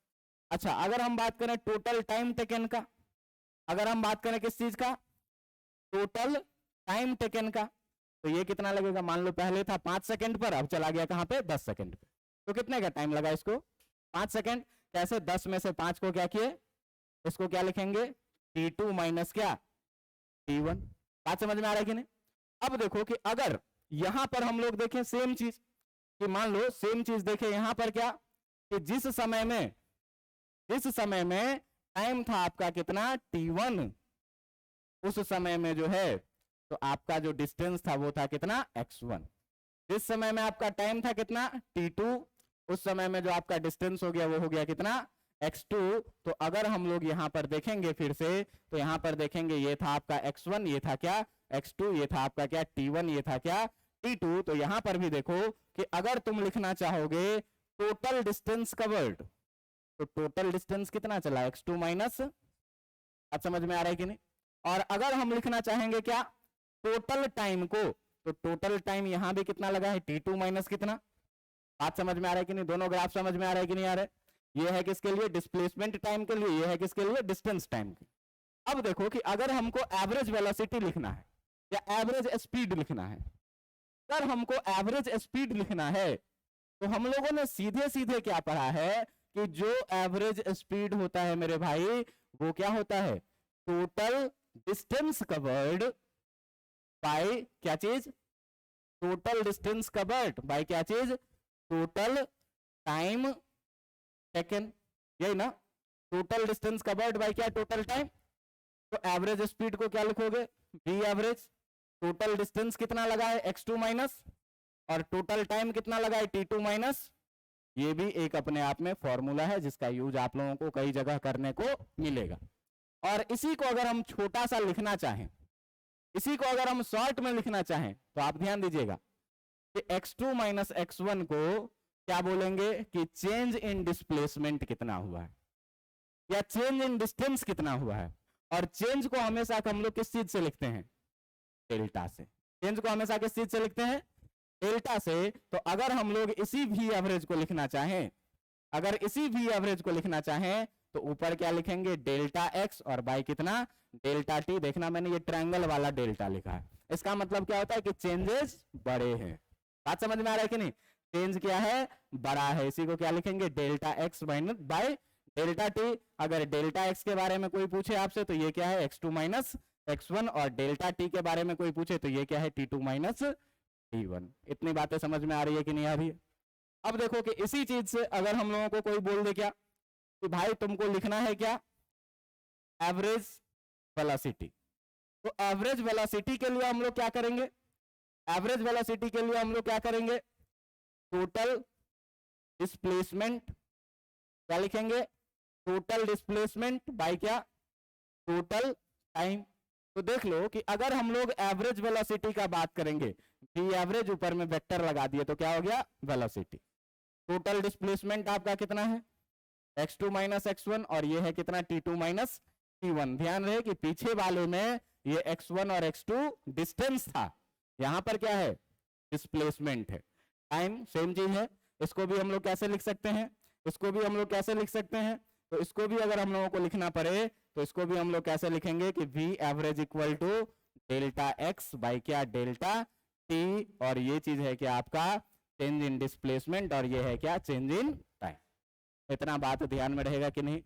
अच्छा, अगर हम बात करें टोटल टाइम टेकन का, अगर हम बात करें किस चीज का, टोटल टाइम टेकन का, तो ये कितना लगेगा, मान लो पहले था 5 सेकंड पर, अब चला गया कहां पे, 10 सेकंड पे, तो कितने का टाइम लगा इसको, 5 सेकंड। कैसे, 10 में से 5 को क्या किए, इसको क्या लिखेंगे, t2 माइनस क्या, t1। बात समझ में आ रहा है कि नहीं? अब देखो कि अगर यहां पर हम लोग देखें सेम चीज, कि मान लो सेम चीज देखें यहां पर क्या, कि जिस समय में टाइम था आपका कितना, t1, उस समय में जो है तो आपका जो डिस्टेंस था वो था कितना, x1। जिस समय में आपका टाइम था कितना, t2, उस समय में जो आपका डिस्टेंस हो गया वो हो गया कितना, x2। तो अगर हम लोग यहां पर देखेंगे फिर से, तो यहां पर देखेंगे ये था आपका x1, ये था क्या, x2, ये था आपका क्या, t1, ये था क्या, t2। तो यहां पर भी देखो कि अगर तुम लिखना चाहोगे टोटल डिस्टेंस कवर्ड, तो टोटल डिस्टेंस कितना चला, x2 माइनस। अब समझ में आ रहा है कि नहीं? और अगर हम लिखना चाहेंगे क्या, टोटल टाइम को, तो टोटल टाइम यहां भी कितना लगा है, t2 माइनस कितना। बात समझ में आ रहा है कि नहीं? दोनों ग्राफ समझ में आ रहा है कि नहीं आ रहा है? ये है किसके लिए, डिस्प्लेसमेंट टाइम के लिए, ये है किसके लिए, डिस्टेंस टाइम के। अब देखो कि अगर हमको एवरेज वेलोसिटी लिखना है या एवरेज स्पीड लिखना है, अगर हमको एवरेज स्पीड लिखना है तो हम लोगों ने सीधे सीधे क्या पढ़ा है कि जो एवरेज स्पीड होता है मेरे भाई, वो क्या होता है, टोटल डिस्टेंस कवर्ड बाय क्या चीज, टोटल डिस्टेंस कवर्ड बाय क्या चीज, टोटल टाइम टेकन, यही ना, टोटल डिस्टेंस कवर्ड बाय क्या, टोटल टाइम। तो एवरेज स्पीड को क्या लिखोगे, v एवरेज, टोटल डिस्टेंस कितना लगा है, x2 माइनस, और टोटल टाइम कितना लगा है, t2 माइनस। ये भी एक अपने आप में फॉर्मूला है जिसका यूज आप लोगों को कई जगह करने को मिलेगा। और इसी को अगर हम छोटा सा लिखना चाहें, इसी को अगर हम शॉर्ट में लिखना चाहें, तो आप ध्यान दीजिएगा कि x2 माइनस x1 को क्या बोलेंगे कि चेंज इन डिस्प्लेसमेंट कितना हुआ है, या चेंज इन डिस्टेंस कितना हुआ है। और चेंज को हमेशा हम लोग किस चीज से लिखते हैं, डेल्टा से। चेंज को हमेशा किस चीज से लिखते हैं, डेल्टा से। तो अगर हम लोग इसी v एवरेज को लिखना चाहें, अगर इसी v एवरेज को लिखना चाहें, तो ऊपर क्या लिखेंगे, डेल्टा x, और बाय कितना, डेल्टा t। देखना मैंने ये ट्रायंगल वाला डेल्टा लिखा है, इसका मतलब क्या होता है कि चेंजेस बड़े हैं। बात समझ में आ रहा है कि नहीं? चेंज क्या है, बड़ा है, इसी को क्या लिखेंगे, delta x minus by delta t। अगर डेल्टा x के बारे में कोई पूछे आपसे तो ये क्या है, x2 माइनस x1, और डेल्टा t के बारे में कोई पूछे तो ये क्या है, t2 माइनस t1। इतनी बातें समझ में आ रही है कि नहीं आ रही है? अब देखो कि इसी चीज से अगर हम लोगों को कोई बोल दे क्या, कि भाई तुमको लिखना है क्या, एवरेज वेलोसिटी, तो एवरेज वेलोसिटी के लिए हम लोग क्या करेंगे, एवरेज वेलोसिटी के लिए हम लोग क्या करेंगे, टोटल डिस्प्लेसमेंट, क्या लिखेंगे, टोटल डिस्प्लेसमेंट बाय क्या, टोटल टाइम। तो देख लो कि अगर हम लोग एवरेज वेलोसिटी का बात करेंगे, v एवरेज ऊपर में वेक्टर लगा दिए तो क्या हो गया, वेलोसिटी। टोटल डिस्प्लेसमेंट आपका कितना है, x2 माइनस x1, और ये है कितना, t2 माइनस t1। ध्यान रहे कि पीछे वाले में ये x1 और x2 डिस्टेंस था, यहां पर क्या है, डिस्प्लेसमेंट है। टाइम सेम चीज है, इसको भी हम लोग कैसे लिख सकते हैं, इसको भी हम लोग कैसे लिख सकते हैं, तो इसको भी अगर हम लोगों को लिखना पड़े तो इसको भी हम लोग कैसे लिखेंगे कि v average equal to delta x by क्या, डेल्टा t। और ये चीज है कि आपका चेंज इन डिस्प्लेसमेंट, और ये है क्या, चेंज इन टाइम। इतना बात ध्यान में रहेगा कि नहीं?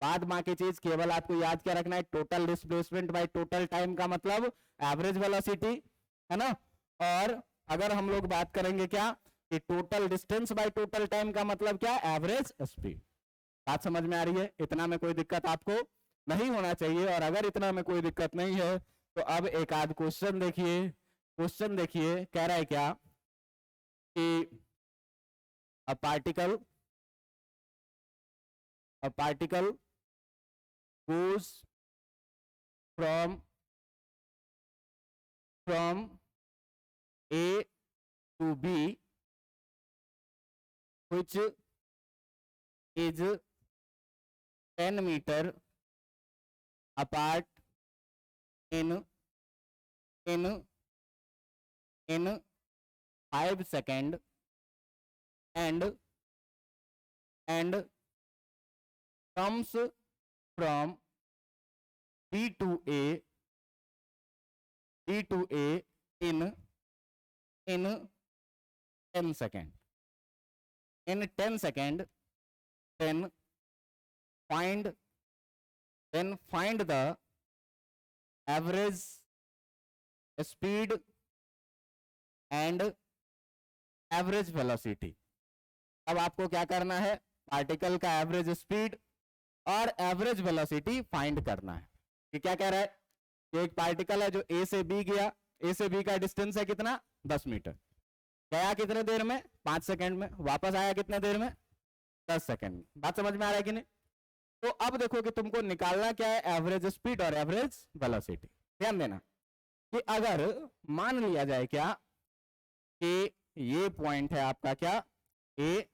बाद बाकी चीज केवल आपको याद क्या रखना है, total displacement bye total time का मतलब एवरेज वेलोसिटी है ना। और अगर हम लोग बात करेंगे क्या कि total distance by total time का मतलब क्या, एवरेज स्पीड। बात समझ में आ रही है? इतना में कोई दिक्कत आपको नहीं होना चाहिए। और अगर इतना में कोई दिक्कत नहीं है तो अब एक आध क्वेश्चन देखिए। क्वेश्चन देखिए, कह रहा है क्या कि a particle goes from from A to B, which is 10 meter apart in 5 seconds, and comes from B to A in 10 seconds. In 10 seconds, then find the average speed and average velocity. अब आपको क्या करना है, पार्टिकल का एवरेज स्पीड और एवरेज वेलोसिटी फाइंड करना है। कि क्या कह रहा है कि एक पार्टिकल है जो ए से बी गया, ए से बी का डिस्टेंस है कितना 10 मीटर, गया कितने देर में 5 सेकंड में, वापस आया कितने देर में 10 सेकंड में। बात समझ में आ रहा है कि नहीं? तो अब देखो कि तुमको निकालना क्या है, एवरेज स्पीड और एवरेज वेलोसिटी। ध्यान देना कि अगर मान लिया जाए क्या कि ये पॉइंट है आपका क्या ए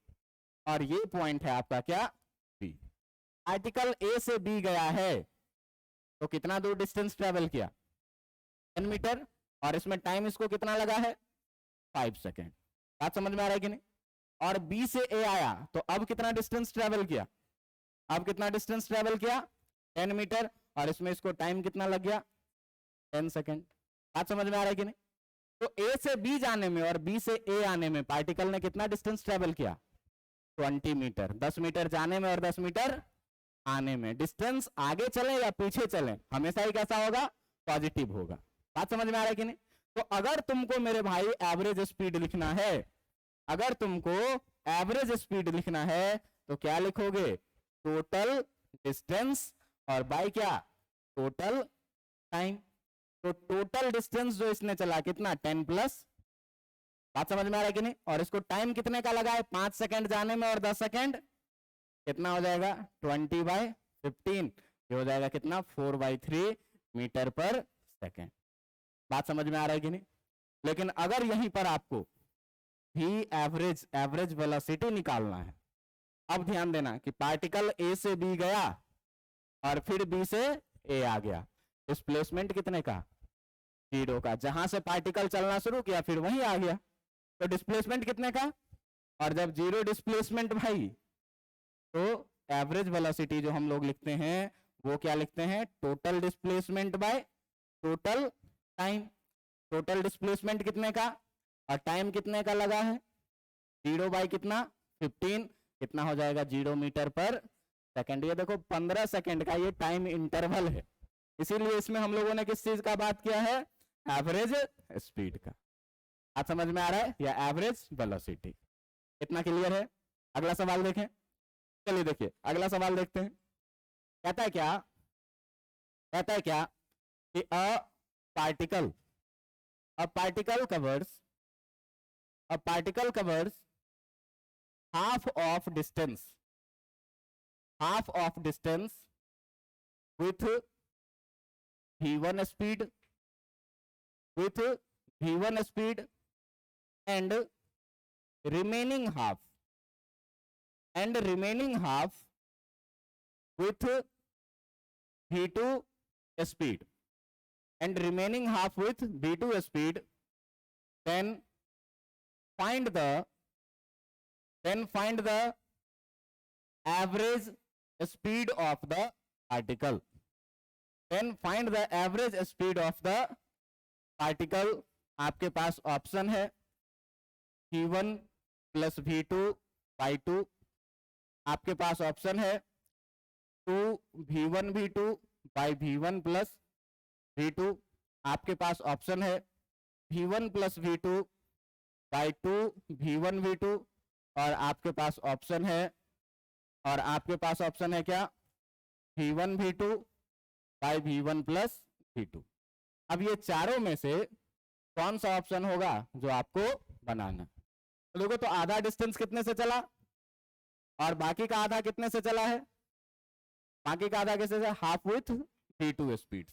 और ये पॉइंट है आपका क्या बी, पार्टिकल ए से बी गया है तो कितना दूर डिस्टेंस ट्रेवल किया 10 मीटर, और इसमें टाइम इसको कितना लगा है 5 सेकेंड। बात समझ में आ रहा है कि नहीं? और बी से ए आया तो अब कितना डिस्टेंस ट्रेवल किया, अब कितना डिस्टेंस ट्रेवल किया 10 मीटर, और इसमें इसको टाइम कितना लग गया 10 सेकेंड। बात समझ में आ रहा है कि नहीं? तो ए से बी जाने में और बी से ए आने में पार्टिकल ने कितना डिस्टेंस ट्रेवल किया 20 मीटर। 10 मीटर जाने में और 10 मीटर आने में। डिस्टेंस आगे चले या पीछे चले हमेशा ही कैसा होगा, पॉजिटिव होगा। बात समझ में आ रहा है कि नहीं? तो अगर तुमको मेरे भाई एवरेज स्पीड लिखना है, अगर तुमको एवरेज स्पीड लिखना है तो क्या लिखोगे, टोटल डिस्टेंस और बाय क्या, टोटल टाइम। तो टोटल डिस्टेंस जो इसने चला कितना 10 प्लस, बात समझ में आ रहा है कि नहीं? और इसको टाइम कितने का लगा है 5 सेकंड जाने में और 10 सेकंड, कितना हो जाएगा 20/15, ये हो जाएगा कितना 4/3 मीटर पर सेकंड। बात समझ में आ रहा है कि नहीं? लेकिन अगर यहीं पर आपको भी एवरेज वेलोसिटी निकालना है, अब ध्यान देना कि पार्टिकल ए से बी गया और फिर बी से ए आ गया, डिस्प्लेसमेंट कितने का 0 का, जहां से पार्टिकल चलना शुरू किया फिर वहीं आ गया, तो डिस्प्लेसमेंट कितने का, और जब 0 डिस्प्लेसमेंट भाई तो एवरेज वेलोसिटी जो हम लोग लिखते हैं वो क्या लिखते हैं, total displacement bye total time. Total displacement कितने का और टाइम कितने का लगा है 0 बाय कितना 15, कितना हो जाएगा 0 मीटर पर सेकंड। ये देखो 15 सेकंड का ये टाइम इंटरवल है, इसीलिए इसमें हम लोगों ने किस चीज का बात किया है, एवरेज स्पीड का। आप समझ में आ रहा है, या एवरेज वेलोसिटी। इतना क्लियर है? अगला सवाल देखें। चलिए देखिए अगला सवाल देखते हैं। कहता है क्या, कहता है क्या कि a particle covers half of distance with v1 speed and remaining half with v2 speed then find the average speed of the particle. आपके पास ऑप्शन है v1 प्लस v2/2, आपके पास ऑप्शन है 2v1v2/v1 प्लस v2, आपके पास ऑप्शन है v1 प्लस v2/2 v1v2, और आपके पास ऑप्शन है क्या v1v2/v1 प्लस v2। अब ये चारों में से कौन सा ऑप्शन होगा जो आपको बनाना। तो देखो, तो आधा डिस्टेंस कितने से चला और बाकी का आधा कितने से चला है, बाकी का आधा कैसे से हाफ विथ v2 स्पीड।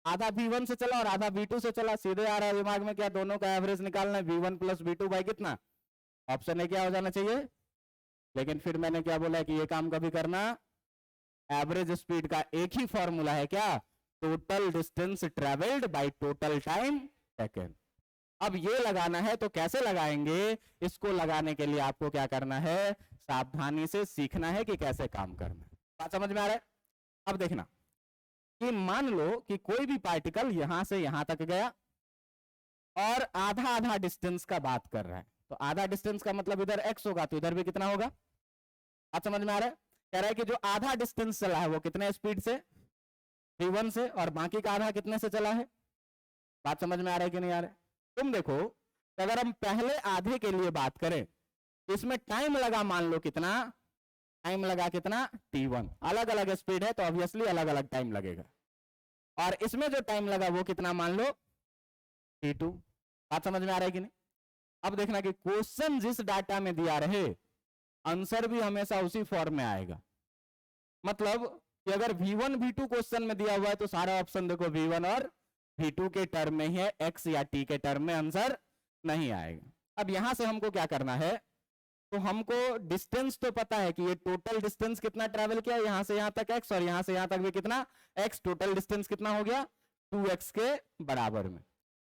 आधा V1 से चला और आधा V2 से चला, सीधे आ रहा है दिमाग में क्या, दोनों का एवरेज निकालना है, V1 प्लस V2 बाई कितना, ऑप्शन ए क्या हो जाना चाहिए। लेकिन फिर मैंने क्या बोला कि ये काम कभी करना, एवरेज स्पीड का एक ही फॉर्मूला है क्या, total distance travelled by total time taken. अब ये लगाना है तो कैसे लगाएंगे, इसको लगाने के लिए आपको क्या करना है, सावधानी से सीखना है कि कैसे काम करना है। बात समझ में आ रहा है। अब देखना कि मान लो कि कोई भी पार्टिकल यहां से यहां तक गया और आधा आधा डिस्टेंस का बात कर रहा है, तो आधा डिस्टेंस का मतलब इधर x होगा तो इधर भी कितना होगा। बात समझ में आ रहा है। कह रहा है कि जो आधा डिस्टेंस चला है वो कितने स्पीड से, v1 से, और बाकी का आधा कितने से चला है। बात समझ में आ रहा है कि नहीं आ रहा है। तुम देखो अगर हम पहले आधे के लिए बात करें, इसमें टाइम लगा मान लो कितना, टाइम लगा कितना t1, अलग अलग स्पीड है तो ऑब्वियसली अलग अलग टाइम लगेगा, और इसमें जो टाइम लगा वो कितना मान लो t2। बात समझ में आ रहा है कि नहीं। अब देखना कि क्वेश्चन जिस डाटा में दिया रहे आंसर भी हमेशा उसी फॉर्म में आएगा। मतलब कि अगर v1 v2 क्वेश्चन में दिया हुआ है तो सारा ऑप्शन देखो v1 और v2 के टर्म में ही है, x या t के टर्म में आंसर नहीं आएगा। अब यहां से हमको क्या करना है, तो हमको डिस्टेंस तो पता है कि ये टोटल डिस्टेंस कितना ट्रैवल किया, यहां से यहां तक x और यहां से यहां तक भी कितना x, टोटल डिस्टेंस कितना हो गया 2x के बराबर में।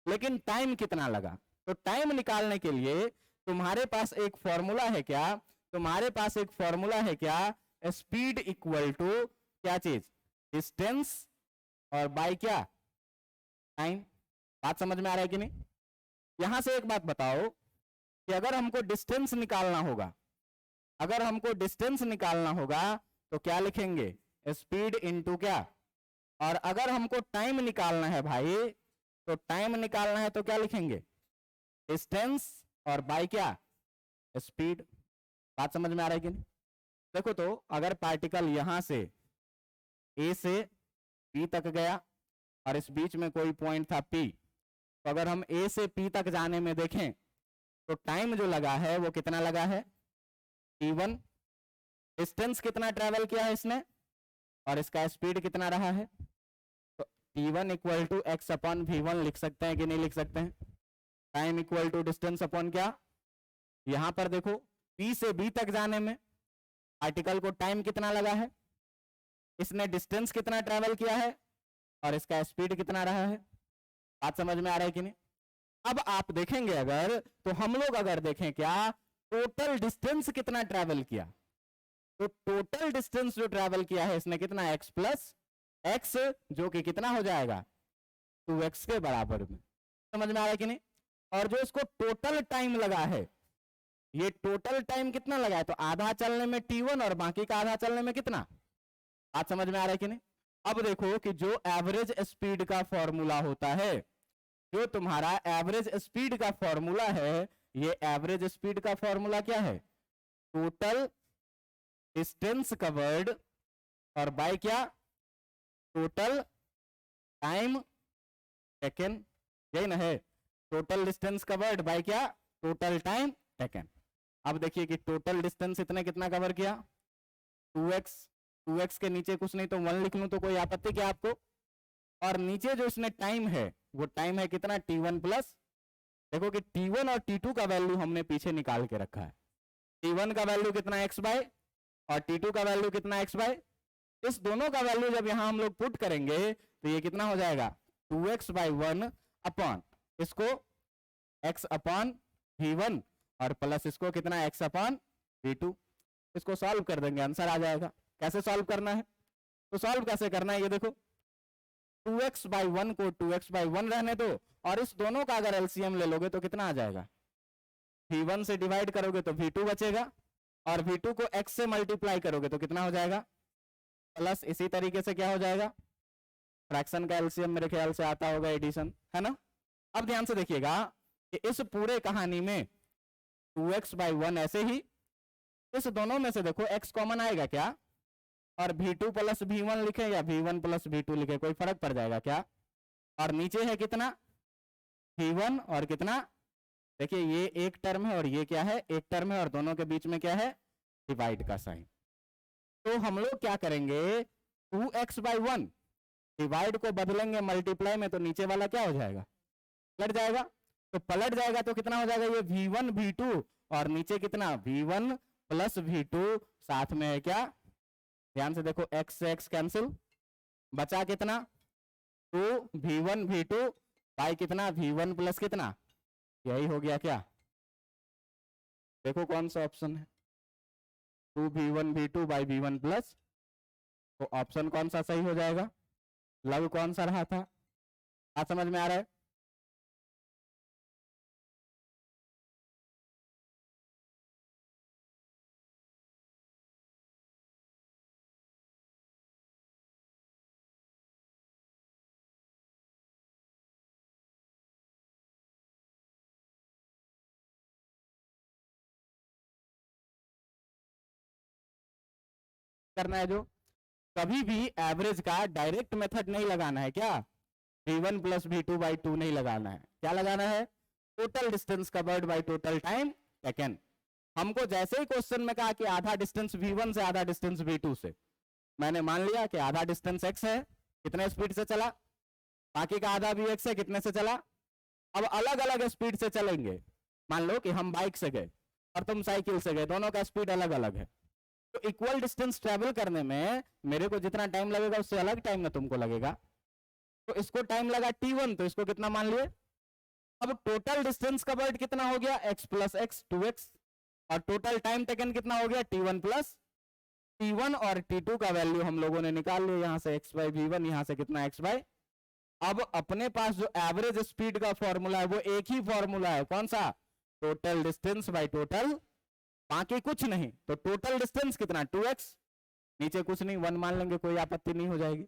लेकिन टाइम कितना लगा, तो टाइम निकालने के लिए तुम्हारे पास एक फॉर्मूला है क्या, तुम्हारे पास एक फॉर्मूला है क्या, स्पीड इक्वल टू क्या चीज, डिस्टेंस और बाय क्या, टाइम। बात समझ में आ रहा है कि नहीं। यहां से एक बात बताओ कि अगर हमको डिस्टेंस निकालना होगा, अगर हमको डिस्टेंस निकालना होगा तो क्या लिखेंगे, स्पीड इनटू क्या, और अगर हमको टाइम निकालना है भाई, तो टाइम निकालना है तो क्या लिखेंगे, डिस्टेंस और बाय क्या, स्पीड। बात समझ में आ रहा है कि नहीं। देखो तो अगर पार्टिकल यहां से ए से बी तक गया और इस बीच में कोई पॉइंट था पी, तो अगर हम ए से पी तक जाने में देखें तो टाइम जो लगा है वो कितना लगा है t1, डिस्टेंस कितना ट्रेवल किया है इसने, और इसका स्पीड कितना रहा है, तो t1 equal to x upon v1 लिख सकते हैं कि नहीं लिख सकते हैं। Time equal to distance upon क्या, यहां पर देखो p से b तक जाने में आर्टिकल को टाइम कितना लगा है, इसने डिस्टेंस कितना ट्रेवल किया है, और इसका स्पीड कितना रहा है। बात समझ में आ रहा है कि नहीं। अब आप देखेंगे अगर, तो हम लोग अगर देखें क्या, टोटल डिस्टेंस कितना ट्रेवल किया, तो टोटल डिस्टेंस जो ट्रेवल किया है इसने कितना, x प्लस एक्स, जो कि कितना हो जाएगा 2x के बराबर में। समझ में आ रहा है कि नहीं। और जो इसको टोटल टाइम लगा है, ये टोटल टाइम कितना लगा है, तो आधा चलने में t1 और बाकी का आधा चलने में कितना। बात समझ में आ रहा है कि नहीं। अब देखो कि जो एवरेज स्पीड का फॉर्मूला होता है, जो तुम्हारा एवरेज स्पीड का फॉर्मूला है, ये एवरेज स्पीड का फॉर्मूला क्या है, टोटल डिस्टेंस कवर्ड और बाय क्या, टोटल टाइम टेकन, यही ना है, टोटल डिस्टेंस कवर्ड बाय क्या, टोटल टाइम टेकन। अब देखिए कि टोटल डिस्टेंस इतने कितना कवर किया 2x, 2x के नीचे कुछ नहीं तो 1 लिख लूं तो कोई आपत्ति क्या आपको, और नीचे जो इसने टाइम है वो टाइम है कितना t1 प्लस, देखो कि t1 और t2 का वैल्यू हमने पीछे निकाल के रखा है, t1 का वैल्यू कितना x बाय और t2 का वैल्यू कितना x बाय। इस दोनों का वैल्यू जब यहां हम लोग पुट करेंगे तो ये कितना हो जाएगा 2x बाई 1 अपॉन इसको x अपॉन v1 और प्लस इसको कितना x अपॉन v2। इसको सॉल्व कर देंगे आंसर आ जाएगा। कैसे सॉल्व करना है, तो सॉल्व कैसे करना है, ये देखो 2x बाई 1 को 2x बाई 1 रहने दो, और इस दोनों का अगर एलसीएम ले लोगे तो कितना आ जाएगा, v1 से डिवाइड करोगे तो v2 बचेगा, और v2 को x से मल्टीप्लाई करोगे तो कितना हो जाएगा प्लस, इसी तरीके से क्या हो जाएगा, फ्रैक्शन का एलसीएम मेरे ख्याल से आता होगा एडिशन, है ना। अब ध्यान से देखिएगा कि इस पूरे कहानी में 2x बाई 1 ऐसे ही, इस दोनों में से देखो x कॉमन आएगा क्या, और v2 प्लस v1 लिखे या v1 प्लस v2 लिखे, कोई फर्क पड़ जाएगा क्या, और नीचे है कितना v1 और कितना, देखिए ये एक टर्म है और ये क्या है एक टर्म है, और दोनों के बीच में क्या है डिवाइड का साइन। तो हम लोग क्या करेंगे 2x बाई 1 डिवाइड को बदलेंगे मल्टीप्लाई में तो नीचे वाला क्या हो जाएगा, पलट जाएगा। तो पलट जाएगा तो कितना हो जाएगा, ये v1 v2 और नीचे कितना v1 प्लस v2, साथ में है क्या, ध्यान से देखो x से x कैंसिल, बचा कितना 2 v1 v2 बाई कितना v1 प्लस कितना, यही हो गया क्या, देखो कौन सा ऑप्शन है 2 v1 v2 by v1 plus, तो ऑप्शन कौन सा सही हो जाएगा, लव कौन सा रहा था, आज समझ में आ रहा है। करना है जो, कभी भी एवरेज का डायरेक्ट मेथड नहीं लगाना है, क्या v1 प्लस v2 बाई 2 नहीं लगाना है, क्या लगाना है, total distance covered by total time taken. हमको जैसे ही क्वेश्चन में कहा कि आधा डिस्टेंस v1 से आधा डिस्टेंस v2 से, मैंने मान लिया कि आधा डिस्टेंस x है, कितने स्पीड से चला, बाकी का आधा भी x है, कितने से चला। अब अलग अलग स्पीड से चलेंगे, मान लो कि हम बाइक से गए और तुम साइकिल से गए, दोनों का स्पीड अलग अलग है, तो इक्वल डिस्टेंस ट्रेवल करने में मेरे को जितना टाइम लगेगा उससे अलग टाइम ना तुमको लगेगा, तो इसको टाइम लगा t1, तो इसको कितना मान लिए। अब टोटल डिस्टेंस कवर्ड कितना हो गया x प्लस x 2x, और टोटल टाइम टेकन कितना हो गया t1 प्लस t1, और t2 का वैल्यू हम लोगों ने निकाल लिया, यहां से x बाई v1, यहां से कितना x बाई। अब अपने पास जो एवरेज स्पीड का फॉर्मूला है वो एक ही फॉर्मूला है, कौन सा, टोटल डिस्टेंस बाई टोटल, बाकी कुछ नहीं, तो टोटल डिस्टेंस कितना 2x, नीचे कुछ नहीं 1 मान लेंगे, कोई आपत्ति नहीं हो जाएगी,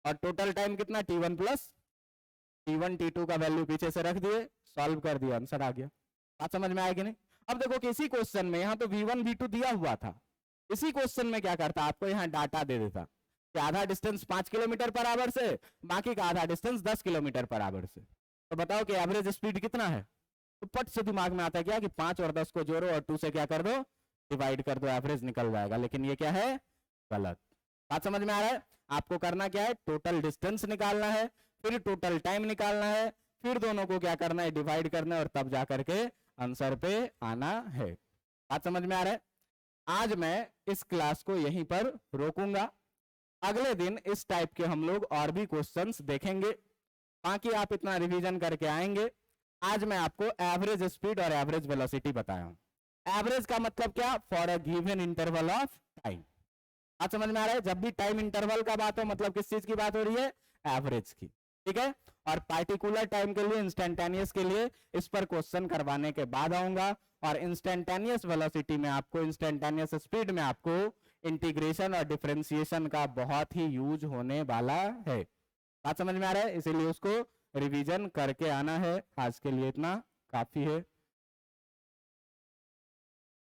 और टोटल टाइम कितना t1 प्लस t1 t2 का वैल्यू पीछे से रख दिए, सॉल्व कर दिया, आंसर आ गया। बात समझ में आएगी नहीं। अब देखो कि इसी क्वेश्चन में यहाँ तो v1 v2 दिया हुआ था, इसी क्वेश्चन में क्या करता, आपको यहाँ डाटा दे देता कि आधा डिस्टेंस 5 किलोमीटर पर आवर से, बाकी का आधा डिस्टेंस 10 किलोमीटर पर आवर से, तो बताओ कि एवरेज स्पीड कितना है, तो पट से दिमाग में आता है क्या कि 5 और 10 को जोड़ो और 2 से क्या कर दो, डिवाइड कर दो, एवरेज निकल जाएगा, लेकिन ये क्या है, गलत। बात समझ में आ रहा है। आपको करना क्या है, टोटल डिस्टेंस निकालना है, फिर टोटल टाइम निकालना है, फिर दोनों को क्या करना है, डिवाइड करना है, और तब जाकर के आंसर पे आना है। बात समझ में आ रहा है। आज मैं इस क्लास को यहीं पर रोकूंगा, अगले दिन इस टाइप के हम लोग और भी क्वेश्चंस देखेंगे, बाकी आप इतना रिवीजन करके आएंगे। आज मैं आपको एवरेज स्पीड और एवरेज वेलोसिटी बताया हूं। एवरेज का मतलब क्या, for a given interval of time. आज समझ में आ रहा है, जब भी टाइम इंटरवल का बात हो मतलब किस चीज की बात हो रही है, एवरेज की, ठीक है। और पार्टिकुलर टाइम के लिए, इंस्टेंटेनियस के लिए इस पर क्वेश्चन करवाने के बाद आऊंगा, और इंस्टेंटेनियस वेलोसिटी में आपको, इंस्टेंटेनियस स्पीड में आपको इंटीग्रेशन और डिफरेंशिएशन का बहुत ही यूज होने वाला है। बात समझ में आ रहा है, इसीलिए उसको रिवीजन करके आना है। आज के लिए इतना काफी है।